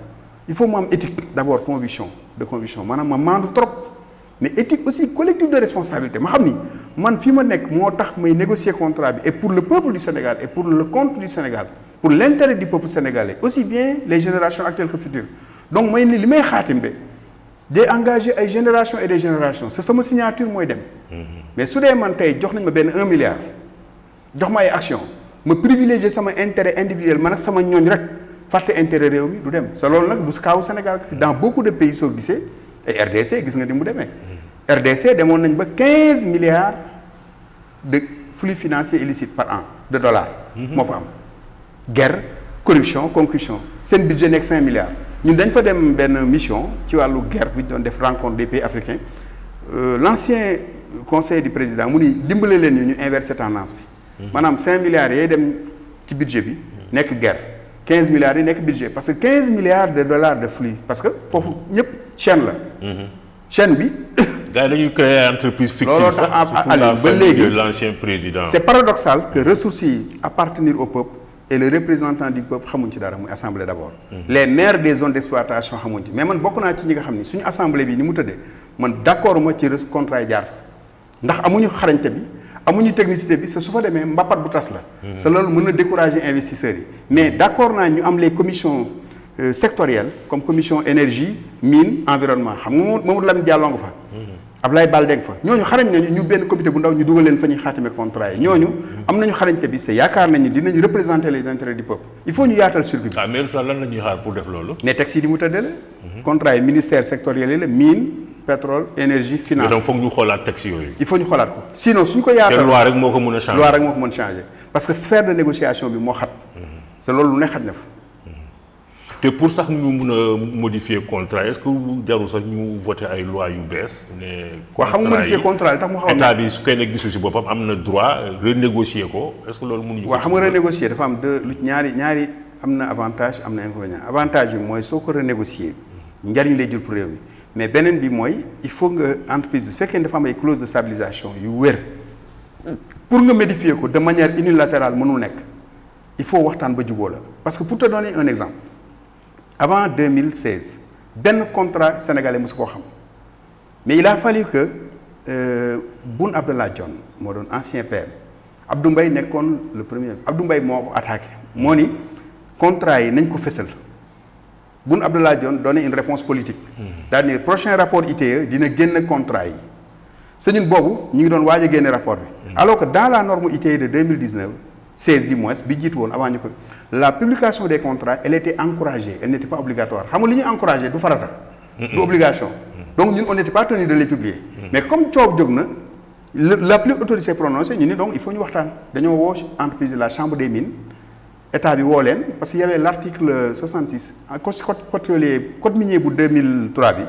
il faut mu am éthique d'abord conviction maanaam ma maandu trop. mais éthique aussi collectif de responsabilité ma xam ni man fi ma nekk moo tax may négocier contrat bi et pour le peuple du Sénégal et pour le compte du Sénégal pour l'intérêt du peuple sénégalais aussi bien les générations actuelles que futures donc mooy ni li may xaatim be day engager ay générations et des générations c'est sama signature mooy dem mais su dee man tey jox nañ ma benn 1 milliard jox ma ay actions ma privilégier sama intérêt individuel man ak sama ñooñ rek fàtte intérêt réew mi du dem sa loolu nag du kaawu Sénégal dans beaucoup de pays soo gisee et RDC gis nga ni mu demee RDC demoon nañ ba 15 milliards de flux financiers illicites par an de dollars. moo fa am guerre corruption concussion seen budget nekk 5 milliards ñun dañ fa dem benn mission ci wàllu guerre bu ñu doon def rencontre des pays africains l'ancien conseil du président mu ni dimbale leen ñu inverser tendance bi. maanaam 5 milliards yooyu dem ci budget bi nekk guerre 15 milliards yi nekk budget parce que 15 milliards de dollars de flux parce que foofu ñëpp chaîne la. chaîne bi.
gars yi dañuy créer entreprise fictive sax surtout la famille de l'ancien président.
c'est paradoxal que ressources yi appartenir au peuple et le représentant du peuple xamuñ ci dara muy assemblée d'abord. les maires des zones d'exploitation xamuñ ci mais man bokk naa ci ñi nga xam ni suñu assemblée bi ni mu tëddee man d'accord ma ci contrat yi jaar ndax amuñu xarañte bi amuñu technicité bi sa su fa demee mbappat bu tas la. sa loolu mën na décourager investisseurs yi mais d'accord naa ñu am les commissions sectorielles comme commission énergie mine environnement xam nga Mamadou Lamine Diallo nga fa. Ablaye Baldeng fa ñooñu xarañ nañu ñu benn comité bu ndaw ñu dugal leen fa ñuy xaatime contrat yi ñooñu am nañu xarañte bi c'est yaakaar nañu dinañu représenter les intérêts du peuple il faut ñu yaatal circuit bi.
mais lan la ñuy xaar pour def loolu.
mais texte yi di mu tëddee la. contrat yi ministère sectoriel yi la mine pétrole énergie finance.
donc foog ñu xoolaat texte yooyu.
il faut ñu xoolaat ko sinon suñ ko yaatal.
te loi rek moo ko mën a changer.
loi rek moo ko mën changer parce que sphère de négociation bi moo xat. c'est loolu lu ne xaj na fa.
te pour sax ñu mun a modifier contrat est-ce que jarul sax ñu voter ay loi yu bees ne.
waaw xam nga modifier contrat li tax mu xaw a.
état bi su koy nekk gisu si boppam am na droit renégocier ko est-ce que loolu mënuñu ko.
waaw xam nga renégocier dafa am ñaari am na avantage am na inconvénient avantage bi mooy soo ko renégocier njariñ lay jël pour réew mi mais beneen bi mooy il faut nga entreprise bi su fekkee dafa am ay clause de stabilisation yu wér pour nga modifier ko de manière unilatérale mënul nekk il faut waxtaan ba jubóo la parce que pour te donner un exemple avant 2016 benn contrat sénégalais mosu koo xam mais il a fallu que Boun Abdallah Dionne moo doon ancien PM Abdou Mbaye nekkoon le premier Abdou Mbaye moo ko attaqué moo ni contrat yi nañ ko fësal Boun Abdallah Dionne donné une réponse politique daal ni prochain rapport ITIE dina génn contrat yi sa ñun boobu ñu ngi doon waaj a génne rapport bi alors que dans la norme ITIE de 2019 16 du moins bi jiitu woon avant ñu ko la publication des contrats elle était encouragée elle n'était pas obligatoire xam nga li ñu encouragé du farata du obligation donc ñun on n'était pas tenu de les publier mais comme coow jóg na la plus autorité s'est prononcée ñu ni donc il faut ñu waxtaan dañoo woo entreprise de la chambre des mines état bi woo leen parce que y avait l'article 66 code minier bu 2003 bi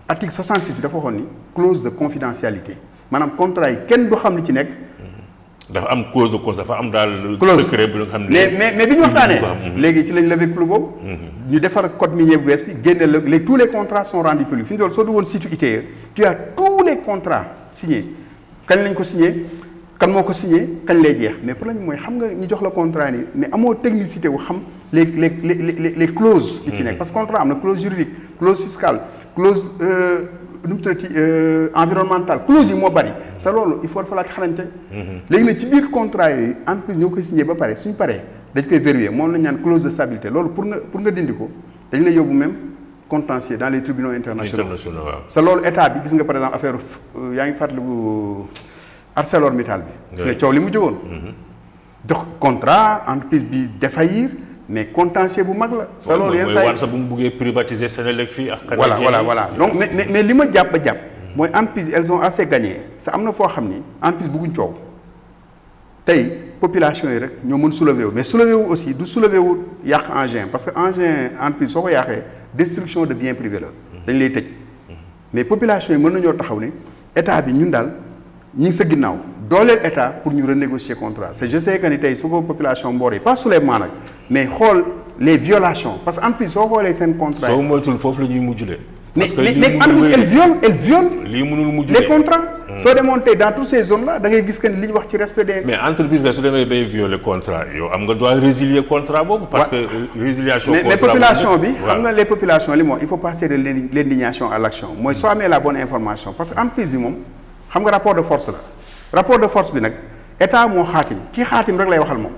article 66 bi dafa waxoon ni clause de confidentialité maanaam contrat yi kenn du xam li ci nekk.
dafa am clause de confidentialité dafa am daal. secret bi nga xam ne
mais bi ñu waxtaanee. léegi ci lañ levé clou boobu. ñu defar code minier bu bees bi génne la tous les contrats sont rendus publics fi ñu doon soo duggoon site ITIE tu as tous les contrats signés kañ lañ ko signé. kan moo ko signé kañ lay jeex mais problème mooy xam nga ñu jox la contrat ni mais amoo technicité wu xam les clauses li ci nekk parce que contrat am na clause juridique clause fiscale clause nu mu tuddati environnementale clause yi moo bari sa loolu il faut dafa laaj xarañte léegi nag ci biir contrat yooyu entreprise ñoo koy signé ba pare suñ paree dañ koy vérifier moom lañ naan clause de stabilité loolu pour nga dindi ko dañ lay yóbbu même contentieux dans les tribunaux internationaux
waaw
sa loolu état bi gis nga par exemple affaire yaa ngi fàttaliku ArcelorMittal bi. gis nga coow li mu jógoon. jox contrat entreprise bi défaillir mais contentieux bu mag la. sa loolu yenn saa yi
bu mu buggee privatiser Senelec fii ak.
voilà donc mais li ma jàpp mooy entreprise elles ont assez gagné sa am na foo xam ni entreprise bugguñ coow tey population yi rek ñoo mën soulever wu mais soulever wu aussi du soulever wu yàq engin parce que engin entreprise soo ko yàqee destruction de biens privés la. dañ lay tëj mais population yi mën nañoo taxaw ne état bi ñun daal. ñi ngi sa ginnaaw dooleel état pour ñu renégocier contrat c'est je sais que ni tey su ko population Mbour yi pas soulèvement nag mais xool les violations parce que en plus soo xoolee seen contrat
soo moytul foofu la ñuy mujjule.
parce que mais en plus elle viole
lii mënul mujjule
les contrats. soo demoon tey dans toutes ces zones là da ngay gis que li ñu wax ci respect des.
mais entreprise nga su demee bay violer contrat yow am nga droit résilier contrat boobu. parce que résiliation.
mais population bi xam nga les populations li moom il faut passer de l'indignation à l'action mooy soo amee la bonne information parce que entreprise bi moom. xam nga rapport de force la rapport de force bi nag état moo xaatim kii xaatim rek lay waxal moom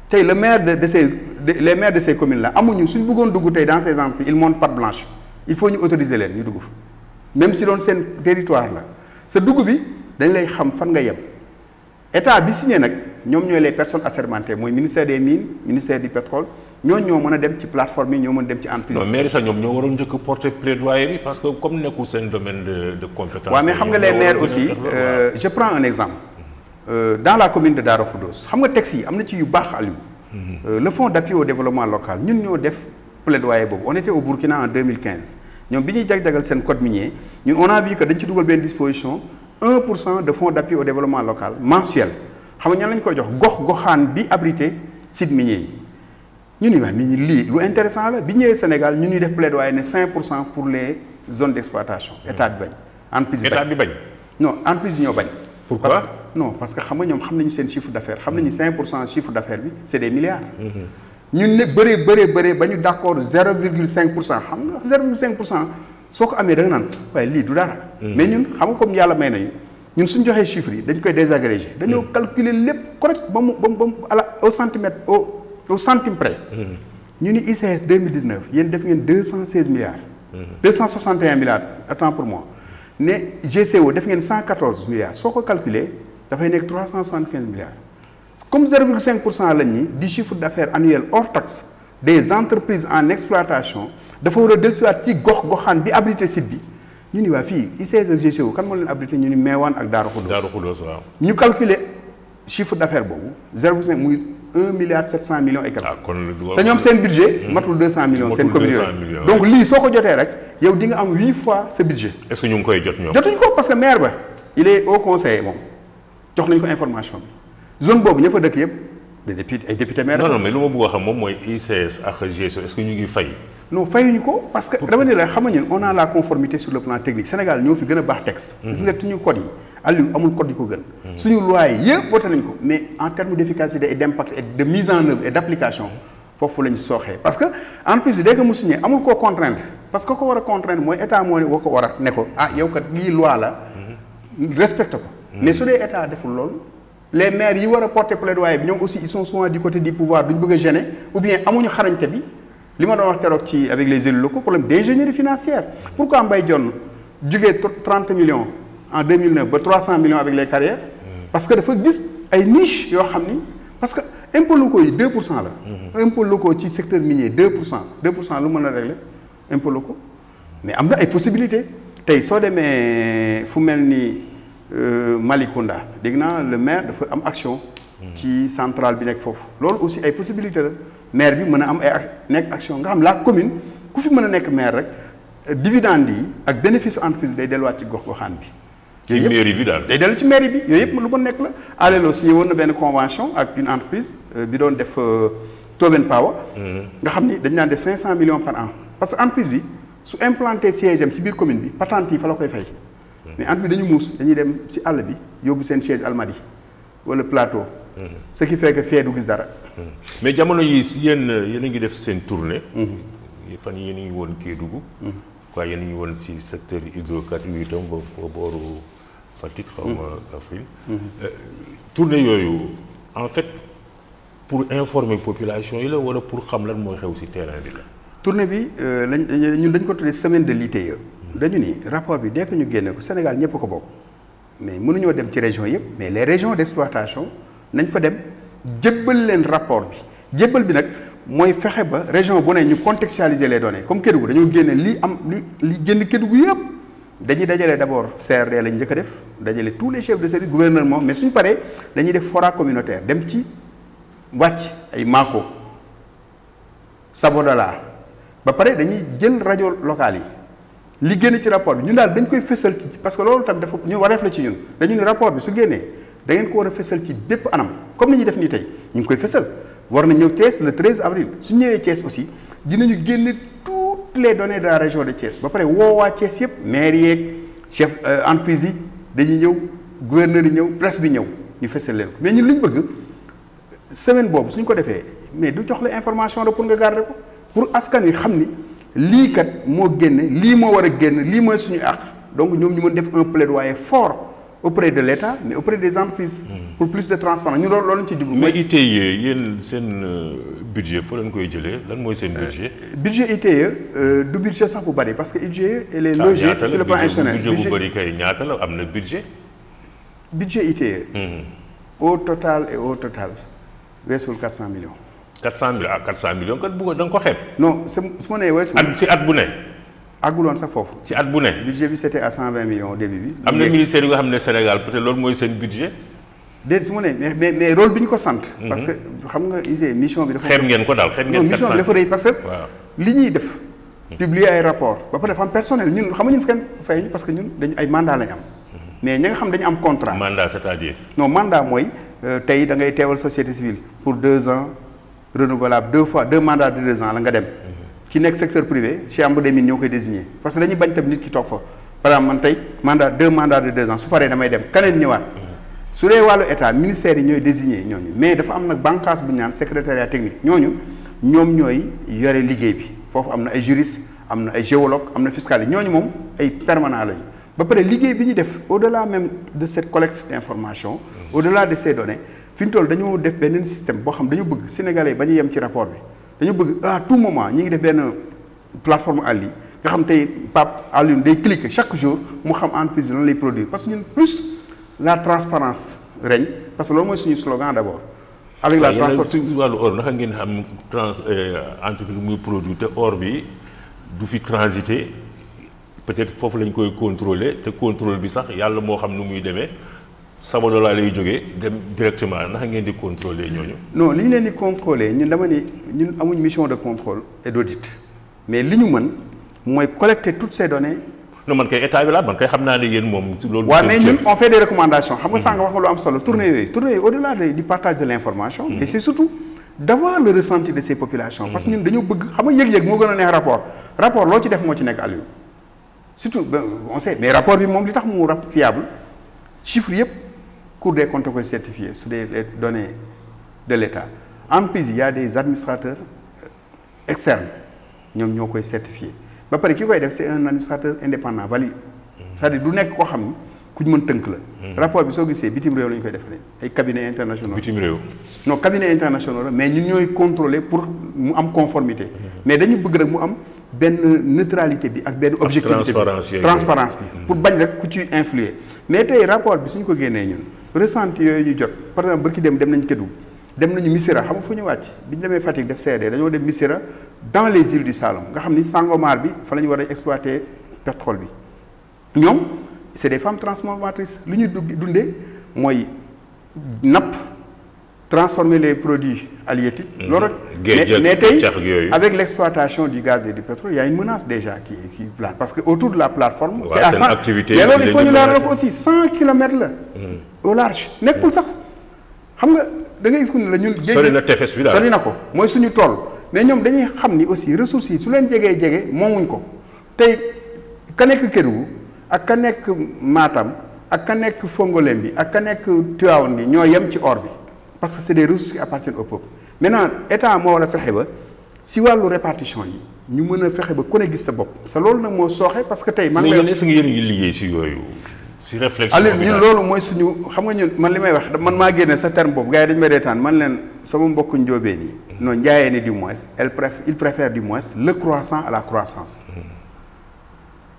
tey le maire les maires de ces communes là amuñu suñ bëggoon dugg tey dans ces entreprises ils montent patte blanche il faut ñu autoriser leen ñu dugg fa même si doon seen territoire la sa dugg bi dañ lay xam fan nga yem état bi signé nag ñoom ñooy les personnes assermentées mooy ministère des mines ministère du pétrole ñooñu ñoo mën a dem ci plateforme yi ñoo mën a dem ci entreprise.
non maire sax ñoom ñoo waroon njëkk porter plaidoyer bi parce que comme nekkul seen domaine de compétence.
waaw mais xam nga les maires aussi je prends un exemple dans la commune de Darou Khoudoss xam nga texte yi am na ci yu baax Aliou. le fonds d'appui au développement local ñun ñoo def plaidoyer boobu on était au Burkina en 2015 ñoom bi ñuy jag-jagal seen code minier ñun on a vu que dañ ci dugal benn disposition 1% de fonds d'appui au développement local mensuel xam nga ñan lañ koy jox gox-goxaan bi abrité site minier yi. ñu ni wax ni lii lu intéressant la bi ñëwee Sénégal ñu ñuy def plaidoyer ne 5% pour les zones d'exploitation état bi bañ. entreprise
état bi bañ.
non entreprise yi ñoo bañ.
pourquoi
parce que xam nga ñoom xam nañu seen chiffre d'affaires xam nañu 5% chiffre d'affaires bi c'est des milliards. ñun ne bëree ba ñu d'accord 0,5% xam nga 0,5% soo ko amee da nga naan waaye lii du dara. mais ñun xam nga comme yàlla may nañu ñun suñ joxee chiffres yi dañ koy désagréger. dañoo calculer lépp correct ba mu au centimètre au centime près. ñu ni ICS 2019 yéen def ngeen 216 milliards. 261 milliards autant pour moi ne GCO def ngeen 114 milliards soo ko calculer dafay nekk 375 milliards. comme 0,5% lañ ni du chiffre d'affaires annuel hors taxe des entreprises en exploitation dafa war a dellusiwaat ci gox-goxaan bi abrité site bi ñu ni waa fii ICS GCO kan moo leen abrité ñu ni Meewaan ak Daaru Xudoos
waaw.
ñu calculer chiffre d'affaires boobu 0,5 muy 1 milliard 700 millions et quelque.
kon
te ñoom seen budget matul 200 millions seen commune yooyu donc lii soo ko jotee rek yow di nga am 8 fois sa budget.
est-ce que ñu ngi koy jot ñoom.
jotuñ ko parce que maire ba il est au conseiller moom jox nañ ko information bi zone boobu ña fa dëkk yëpp des députés ay député maire.
non mais lu ma bëgg a xam moom mooy ICS ak GCO est-ce que ñu ngi fay.
non fayuñu ko parce que dama ne la xam nga ñun on a la conformité sur le plan technique Sénégal ñoo fi gën a baax texte. gis nga suñu code yi Aliou amul code yi ko gën. suñu loi yi yëpp voté nañ ko mais en termes d'efficacité et d'impact et de mise en œuvre et d'application foofu lañ sooxee parce que en plus dès que mu signé amul koo contraindre parce que ko war a contraindre mooy état moo ko war a ne ko ah yow kat lii loi la respecte ko. mais su dee état deful loolu les maires yi war a porter plaidoyer bi ñoom aussi ils sont souvent du côté du pouvoir duñ bëgg a gêner ou bien amuñu xarañte bi li ma doon wax keroog ci avec les élus locaux problème d'ingénierie financière pourquoi Mbaye Dione jugee 30 millions en 2009 ba 300 millions avec les carrières parce que dafa gis ay niche yoo xam ni parce que impôts locaux yi 2% la impôts locaux ci secteur minier 2% lu mën a régler impôts locaux mais am na ay possibilités tey soo demee fu mel ni Malicounda dégg naa le maire dafa am action ci centrale bi nekk foofu loolu aussi ay possibilités la maire bi mën a am ay nekk action nga xam la commune ku fi mën a nekk maire rek dividende yi ak bénéfice entreprise day delluwaat ci gox-goxaan bi.
ci mairie bi daal
day dellu ci mairie bi yooyu yëpp lu mën nekk la. Alelo signé woon na benn convention ak une entreprise bi doon def Tobin Power. nga xam ni dañ naan def 500 millions par an parce que entreprise bi su implanté siège am ci biir commune bi patente yi fa la koy fay. mais entreprise dañu muus dañuy dem ci àll bi yóbbu seen siège Almadies wala Plateau. ce qui fait que fee du gis dara.
mais jamono yi si yéen a ngi def seen tournée. fan yéen a ngi woon Kédougou. quoi yéen a ngi woon si secteur hydrocarbures yi itam ba booru Fatick xaw ma Kaffrine. tournée yooyu en fait pour informer population yi la wala pour xam lan mooy xew si terrain bi la.
tournée bi ñun dañ ko tuddee semaine de l'ITIE. dañu ni rapport bi dès que ñu génne ko Sénégal ñëpp ko bokk mais mënuñoo dem ci région yëpp mais les régions d'exploitation nañ fa dem jébbal leen rapport bi jébbal bi nag mooy fexe ba région bu ne ñu contextualiser les données comme Kédougou dañoo génne li am li génn Kédougou yëpp dañuy dajale d'abord CRD lañ njëkk a def dajale tous les chefs de service gouvernement mais suñu paree dañuy def fora communautaire dem ci wàcc ay Mako Sabodala ba pare dañuy jël rajo locales yi. li génn ci rapport bi ñun daal dañ koy fësal ci parce que loolu tam dafa ñu wareef la ci ñun dañu ni rapport bi su génnee da ngeen ko war a fësal ci bépp anam comme ni ñuy def nii tey ñu ngi koy fësal war na ñëw Thiès le 13 avril su ñëwee Thiès aussi dinañu génne toutes les données de la région de Thiès ba pare woo waa Thiès yëpp maire yeeg chef entreprise yi dañuy ñëw gouverneur yi ñëw presse bi ñëw ñu fësal leen ko mais ñun li ñu bëgg semaine boobu suñ ko defee mais du jox la information rek pour nga garder ko pour askan wi xam ni. lii kat moo génne lii moo war a génn lii mooy suñu àq donc ñoom ñu mën def un plaidoyer fort auprès de l'État mais auprès des entreprises. pour plus de transparence ñu loolu lañ ci dugg.
mais ITIE yéen seen budget foo leen koy jëlee lan mooy seen budget.
budget ITIE du budget sax bu bari parce que ITIE elle est logée sur le plan institutionnel.
budget bu bari kay ñaata la am na budget.
budget ITIE. au total weesul 400 millions.
400 millions 400 millions kat bu ko da nga ko xeeb.
non su ma nee weesu.
ci at bu ne.
àgguloon sax foofu.
ci at bu ne.
budget bi c'était à 120 millions au début bi.
am na ministère yu nga xam ne Sénégal peut-être loolu mooy seen budget.
déedéet su ma nee mais rôle bi ñu ko sant. parce que xam nga ITIE mission bi dafa.
xeeb ngeen ko daal xeeb ngeen. 400
mission bi dafa rëy parce que. li ñuy def. publier ay rapport ba pare dafa am personnel ñun xam nga ñun kenn fay parce que ñun dañu ay mandat lañu am. mais ñi nga xam dañu am contrat.
mandat c'est-à-dire.
non mandat mooy tey da ngay teewal société civile pour 2 ans. renouvelable 2 mandats de 2 ans la nga dem. ki nekk secteur privé chambre des mines ñoo koy désigner parce que dañuy bañ tam nit ki toog fa par exemple man tey deux mandats de 2 ans su paree damay dem keneen ñëwaat. su dee wàllu état ministère yi ñooy désigner ñooñu mais dafa am nag bànqaas bu ñu naan secrétariat technique ñoom ñooy yore liggéey bi foofu am na ay juristes am na ay géologues am na fiscalistes ñooñu moom ay permanents lañu ba pare liggéey bi ñu def au-delà même de cette collecte d'informations au-delà de ces données. fi ñu toll dañoo def benn système boo xam dañu bëgg sénégalais ba ñu yem ci rapport bi dañu bëgg à tout moment ñi ngi def benn plateforme en ligne nga xam tey Pape Alioune day cliquer chaque jour mu xam entreprise bi lan lay produire parce que ñun plus la transparence règne parce que loolu mooy suñu slogan d'abord. avec la transparence
ci wàllu or naka ngeen xam entreprise muy produire te or bi du fi transiter peut-être foofu lañ koy contrôler te contrôle bi sax yàlla moo xam nu muy demee Sabodala lay jógee dem directement naka ngeen di contrôler ñooñu.
non li ñu leen di contrôler ñun dama ni ñun amuñ mission de contrôle et d'audit mais li ñu mën mooy collecter toutes ces données.
non man kay état bi la man kay xam naa ne yéen moom. loolu
waaw mais ñun on fait des recommandations. xam nga sànq wax nga lu am solo tournée yooyu au-delà du partage de l'information. mais c'est surtout d'avoir le ressenti de ces populations. parce que ñun dañoo bëgg xam nga yëg-yëg moo gën a neex rapport loo ci def moo ci nekk Aliou surtout on sait mais rapport bi moom li tax mu fiable chiffres yëpp Cour des comptes koy certifié sur les données de l'État en plus il y a des administrateurs externes ñoom ñoo koy certifié ba pare ki koy def c'est un administrateur indépendant valide c'est-à-dire du nekk koo xam ni ku ñu mën tënk la. rapport bi soo gisee bitim réew la ñu koy defaree ay cabinets internationaux.
bitim réew.
non cabinets internationaux la mais ñun ñooy contrôler pour mu am conformité. mais dañu bëgg rek mu am benn neutralité bi ak benn objectivité bi transparence bi pour bañ rek ku ci influer mais tey rapport bi suñ ko génnee ñun ressenti yooyu ñu jot par exemple barki dem nañ Kédougou dem nañu Missirah xam nga fu ñu wàcc bi ñu demee Fatick def CD dañoo dem Missirah dans les îles du Saloum nga xam ni Sangomar bi fa la ñu war a exploiter pétrole bi ñoom c'est des femmes transformatrices li ñu dundee mooy napp transformer les produits halieutiques. loolu mais tey avec l'exploitation du gaz et du pétrole il y a une menace déjà qui plane parce que autour de la plateforme. c'est à 100 mais loolu il faut ñu leeral ko aussi 100 kilomètres la. au large nekkul sax xam nga da ngay gis ne la ñun.
sori na tefes bi daal
sori na ko mooy suñu tool mais ñoom dañuy xam ni aussi ressources yi su leen jege moomuñ ko tey ka nekk Kédougou ak ka nekk Matam ak ka nekk Fongolembi ak ka nekk Tivaouane bi ñoo yem ci or bi parce que c'est des ressources qui appartiennent au peuple maintenant état moo war a fexe ba si wàllu répartition yi ñu mën a fexe ba ku ne gis sa bopp sa loolu nag moo sooxe parce que tey. man
la est-ce que yéen a ngi liggéey si yooyu. si réflexion
Aliou ñun loolu mooy suñu xam nga ñun man li may wax man maa génne sa terme boobu gars yi dañu may reetaan man leen sama mbokku njóobeen yi. non njaayeen ni du moins il préfère du moins le croissant à la croissance.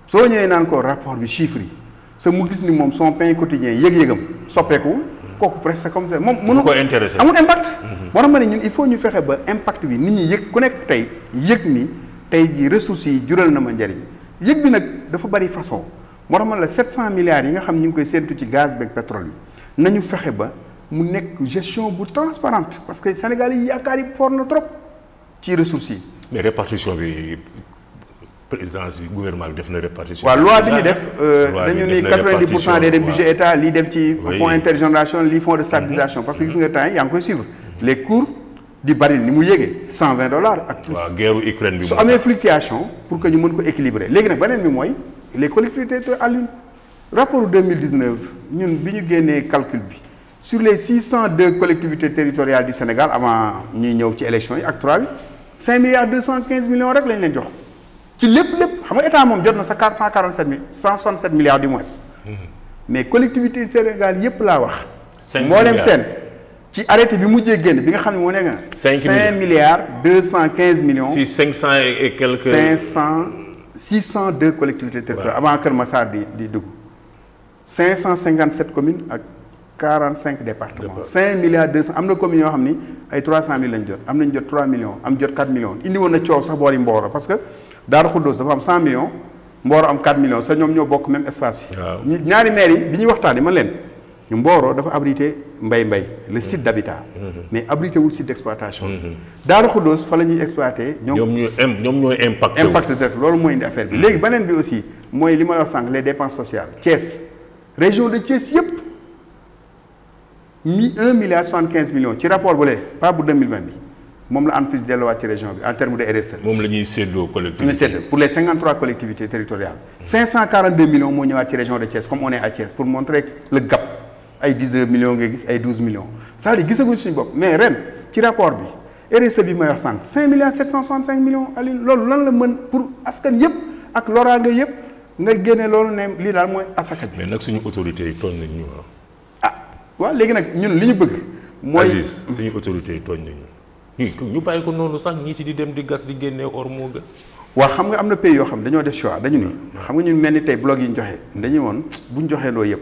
soo ñëwee naan ko rapport bi chiffres yi sa mu gis ni moom son pain quotidien yëg-yëgam soppeekuwul kooku presque comme ça moom mënu ko intéressé amul impact. moo tax ma ne ñun il faut ñu fexe ba impact bi nit ñi yëg ku nekk tey yëg ni tey ji ressources yi jural na ma njariñ yëg bi nag dafa bari façon. moo tax man la 700 milliards yi nga xam ñu ngi koy séentu ci gaz beeg pétrole bi nañu fexe ba mu nekk gestion bu transparente parce que Sénégal yi yaakaar yi fort na trop ci ressources yi.
mais répartition bi présidence bi gouvernement bi def na répartition.
waaw loi bi ñu def dañu ni 90% day dem budget état lii dem ci fonds intergénérationnel lii fonds de stabilisation parce que gis nga temps yi yaa ngi koy suivre les cours di baril ni mu yéegee $120 ak tout ça.
waaw guerre Ukraine bi
su amee fluctuation pour que ñu mën ko équilibrer léegi nag beneen bi mooy. les collectivités à l'une rapport 2019 ñun bi ñu génnee calcul bi sur les 602 collectivités territoriales du Sénégal avant ñuy ñëw ci élection yi ak 3 bi 5 milliards 215 millions rek lañ leen jox ci lépp xam nga état moom jot na sa 167 milliards du moins mais collectivités territoriales yépp laa wax. 5 milliards moo leen seen ci arrêté bi mujjee génn bi nga xam ne moo nekk 5 milliards 215 millions.
si 500 et quelques.
602 collectivités territoriales avant Kër Massar di dugg 557 communes ak 45 départements 5 milliards 200 am na communes yoo xam ni ay 300 000 lañ jot am nañ jot 3 millions am jot 4 millions indi woon na coow sax boori Mboro parce que Daaru Xuddoos dafa am 100 millions Mboro am 4 millions sax ñoom ñoo bokk même espace bi ñaari maires yi bi ñuy waxtaanee man leen ñu Mboro dafa abrité mbay le site d'habitat mais abrité wul site d'exploitation Daaru Xuddoos fa la ñuy exploité
ñoom ñooy impact
direct loolu mooy indi affaire bi léegi beneen bi aussi mooy li ma wax sànq les dépenses sociales Thiès région de Thiès yëpp 1 milliard 75 millions ci rapport bu lee pas bu 2020 bi moom la ANPEJ delluwaat ci région bi en termes de RSE.
moom la ñuy séddoo collectivité
pour les 53 collectivités territoriales 542 millions moo ñëwaat ci région de Thiès comme on est à Thiès pour montrer le gap ay 19 millions nga gis ay 12 millions c'est-à-dire gisaguñ suñu bopp mais ren ci rapport bi RSE bi may wax sànq 5 milliards 765 millions Aline loolu lan la mën pour askan yëpp ak loraange yëpp nga génne loolu ne lii daal mooy asaka bi.
mais nag suñu autorités yi tooñ nañ ñu
waaw léegi nag ñun li ñu bëgg. mooy
Aziz suñu autorités yi tooñ nañu ñu bàyyi ko noonu sax ñii ci di dem di gas di génnee or moo gën.
waaw xam nga am na pays yoo xam dañoo def choix dañu ni xam nga ñun mel ni tey blog yi ñu joxe dañuy woon bu ñu joxee loo yëpp.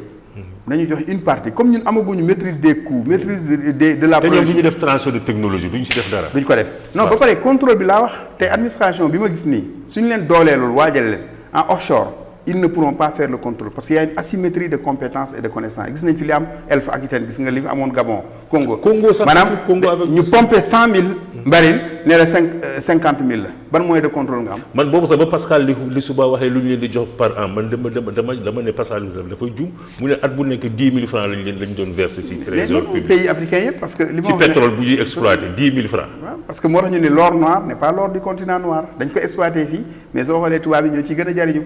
nañu joxe une partie comme ñun amaguñu maîtrise des coûts maîtrise de la.
te ñoom bu ñu def transfert de technologie duñ ci def dara.
duñ ko def non ba pare contrôle bi laa wax te administration bi ma gis nii suñu leen dooleelul waajal leen en offshore ils ne pourront pas faire le contrôle parce qu'il y a une asymétrie de compétences et de connaissances gis nañ fi li am Elf Aquitaine gis nga li fi amoon Gabon Congo
sax
maanaam
Congo avec
ñu pompé 100 000 barils ne la 50 000 la ban moyen de contrôle nga am.
man boobu sax ba Pascal li suba waxee lu ñu leen di jox par an man dama ne Pascal dafay jum mu ne at bu nekk 10 000 francs lañ doon verser ci trésor public
pays africains yëpp parce que li ma
ci pétrole bu ñuy exploité 10 000 francs.
waaw parce que moo tax ñu ne l'or noir n'est pas l'or du continent noir dañ ko exploité fii mais soo xoolee tubaab yi ñoo ciy gën a jariñu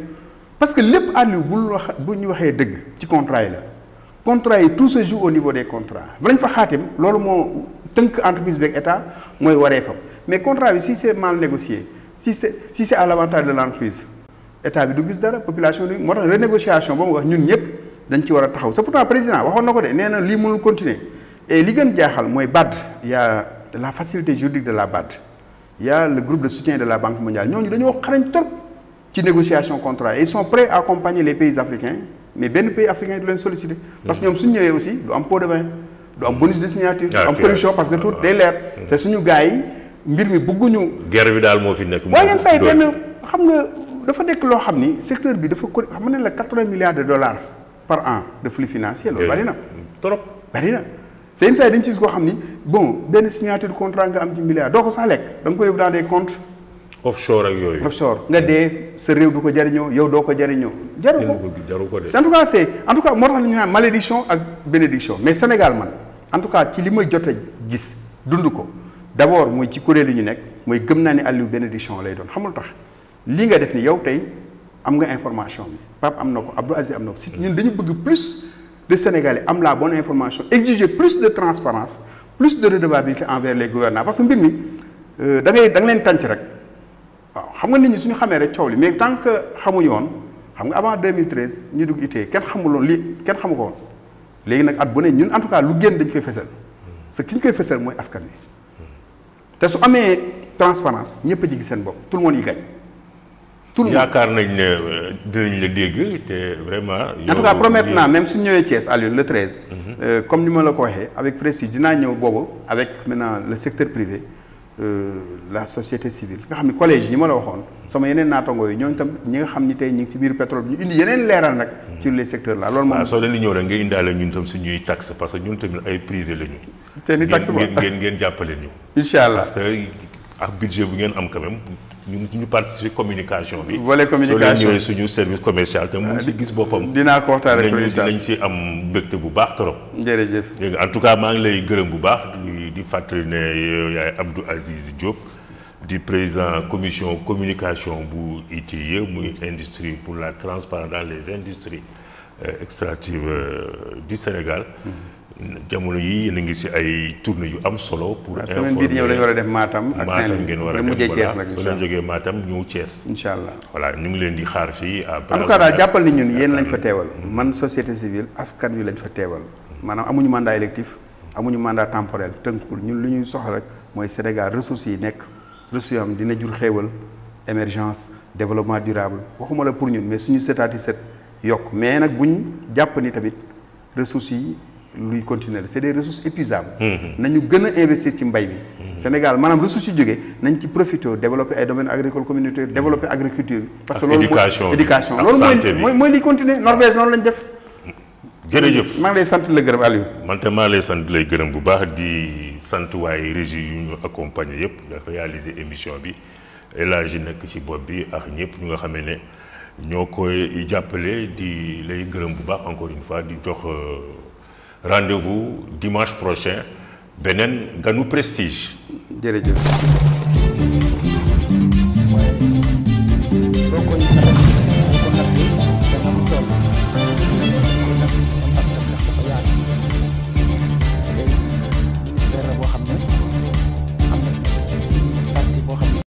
parce que lépp àlliw bu ñu waxee dëgg ci contrat yi la contrat yi tout se joue au niveau des contrats bu lañ fa xaatim loolu moo tënk entreprise beeg état mooy waree fam mais contrat bi si c'est mal négocié si c'est à l'avantage de l'entreprise état bi du gis dara population bi moo tax renégociation ba mu wax ñun ñëpp dañ ci war a taxaw c'est pourtant président waxoon na ko de nee na lii mënul continuer et li gën jaaxal mooy BAD y a la facilité juridique de la BAD y a le groupe de soutien de la Banque mondiale ñooñu dañoo xarañ trop ci négociation contrat et ils sont prêts à accompagner les pays africains mais benn pays africain du leen solliciter parce que ñoom suñu ñëwee aussi du am pot de vin du am bonus de signature du am commission parce que tout day leer te suñu gars yi mbir mi bëgguñu
guerre bi daal moo fi nekk
waaye yenn saa yi benn xam nga dafa nekk loo xam ni secteur bi dafa ko xam ne la 80 milliards de dollars par an de flux financier loolu bari na
trop
bari na c'est yenn saa yi dañ ci gis koo xam ni bon benn signature contrat nga am ci milliards doo ko sax lekk da nga koy yóbbu dans des comptes
offshore ak yooyu
offshore nga dee sa réew du ko jariñoo yow doo ko jariñoo jaru ko
de
en tout cas moo tax ñu naan malédiction ak bénédiction mais Sénégal man en tout cas ci li may jot a gis dund ko d'abord mooy ci kuréel yi ñu nekk mooy gëm naa ne Aliou bénédiction lay doon xamul tax lii nga def ni yow tey am nga information bi Pape am na ko Abdou Aziz am na ko si ñun dañu bëgg plus de Sénégalais am la bonne information exiger plus de transparence plus de redevabilité envers les gouvernants parce que mbir mi da nga leen tànc rek waaw xam nga nit ñi suñu xamee rek coow li mais tant que xamuñu woon xam nga avant 2013 ñu dugg itee kenn xamuloon lii kenn xamu ko woon léegi nag at bu ne ñun en tout cas lu génn dañ koy fësal parce que ki ñu koy fësal mooy askan wi te su amee transparence ñëpp a ci gis seen bopp tout le monde yi gañ. tout le monde
yaakaar nañ ne dinañ la dégg te vraiment.
en tout cas promettre naa même suñu ñëwee Thiès Alioune le 13. comme ni ma la ko waxee avec prestige dinaa ñëw boobu avec maintenant le secteur privé. La société civile nga xam ne collège yi ma la waxoon sama yeneen naatangoo yi ñooñu tam ñi nga xam ni tey ñi ngi ci biir pétrole bi ñu indi yeneen leeral nag ci les secteurs là loolu moom.
waaw soo leen di ñëw rek nga indaale ñun tam suñuy taxe parce que ñun tamit ay privé la ñu.
te ni taxe ba
ngeen jàppale ñu.
incha allah
parce que ak budget bu ngeen am quand même ñu participer communication bi.
volet communication
soo leen ñëwee suñu service commercial te mu si gis boppam.
dinaa ko waxtaan rek
dinañ si am mbégte bu baax trop.
jërëjëf
en tout cas maa ngi lay gërëm bu baax di fàttali ne yow yaay Abdou Aziz Diop. di président commission communication bu ITIE muy industrie pour la transparence dans les industries extractives du Sénégal. jamono yi yéen a ngi si ay tournée yu am solo. pour
informer semaine bii di ñëw lañu war a def Matam ak Saint-Louis
ngeen war a
mujjee
dem
Thiès nag
soo leen jógee Matam ñëw Thiès.
incha allah
voilà ñu ngi leen di xaar fii.
en tout cas daal jàppal ni ñun yéen lañ fa teewal. man société civile askan wi lañ fa teewal. maanaam amuñu mandat électif amuñu mandat temporel tënkul ñun lu ñuy soxla rek mooy Sénégal ressources yi nekk. ressources yi am dina jur xéewal émergence développement durable waxuma la pour ñun mais suñu sëtaati sët yokk mais nag buñ jàpp ni tamit ressources yi luy continuer la c'est des ressources épuisables. nañu gën a investir ci mbay mi. Sénégal maanaam ressources yi jógee nañ ci profiter développer ay domaines agricoles communautaires développer agriculture. parce que loolu mooy éducation loolu mooy liy continuer Norvège noonu lañ def.
jërëjëf
maa ngi lay sant la gërëm Aliou.
man te maa lay sant lay gërëm bu baax di sant waaye régie yu ñu accompagner yëpp nga réaliser émission bi Elhadji nekk ci bopp bi ak ñëpp ñu nga xamee ne ñoo koy jàppale di lay gërëm bu baax encore une fois di jox rendez-vous dimanche prochain beneen ganu prestige.
jërëjëf.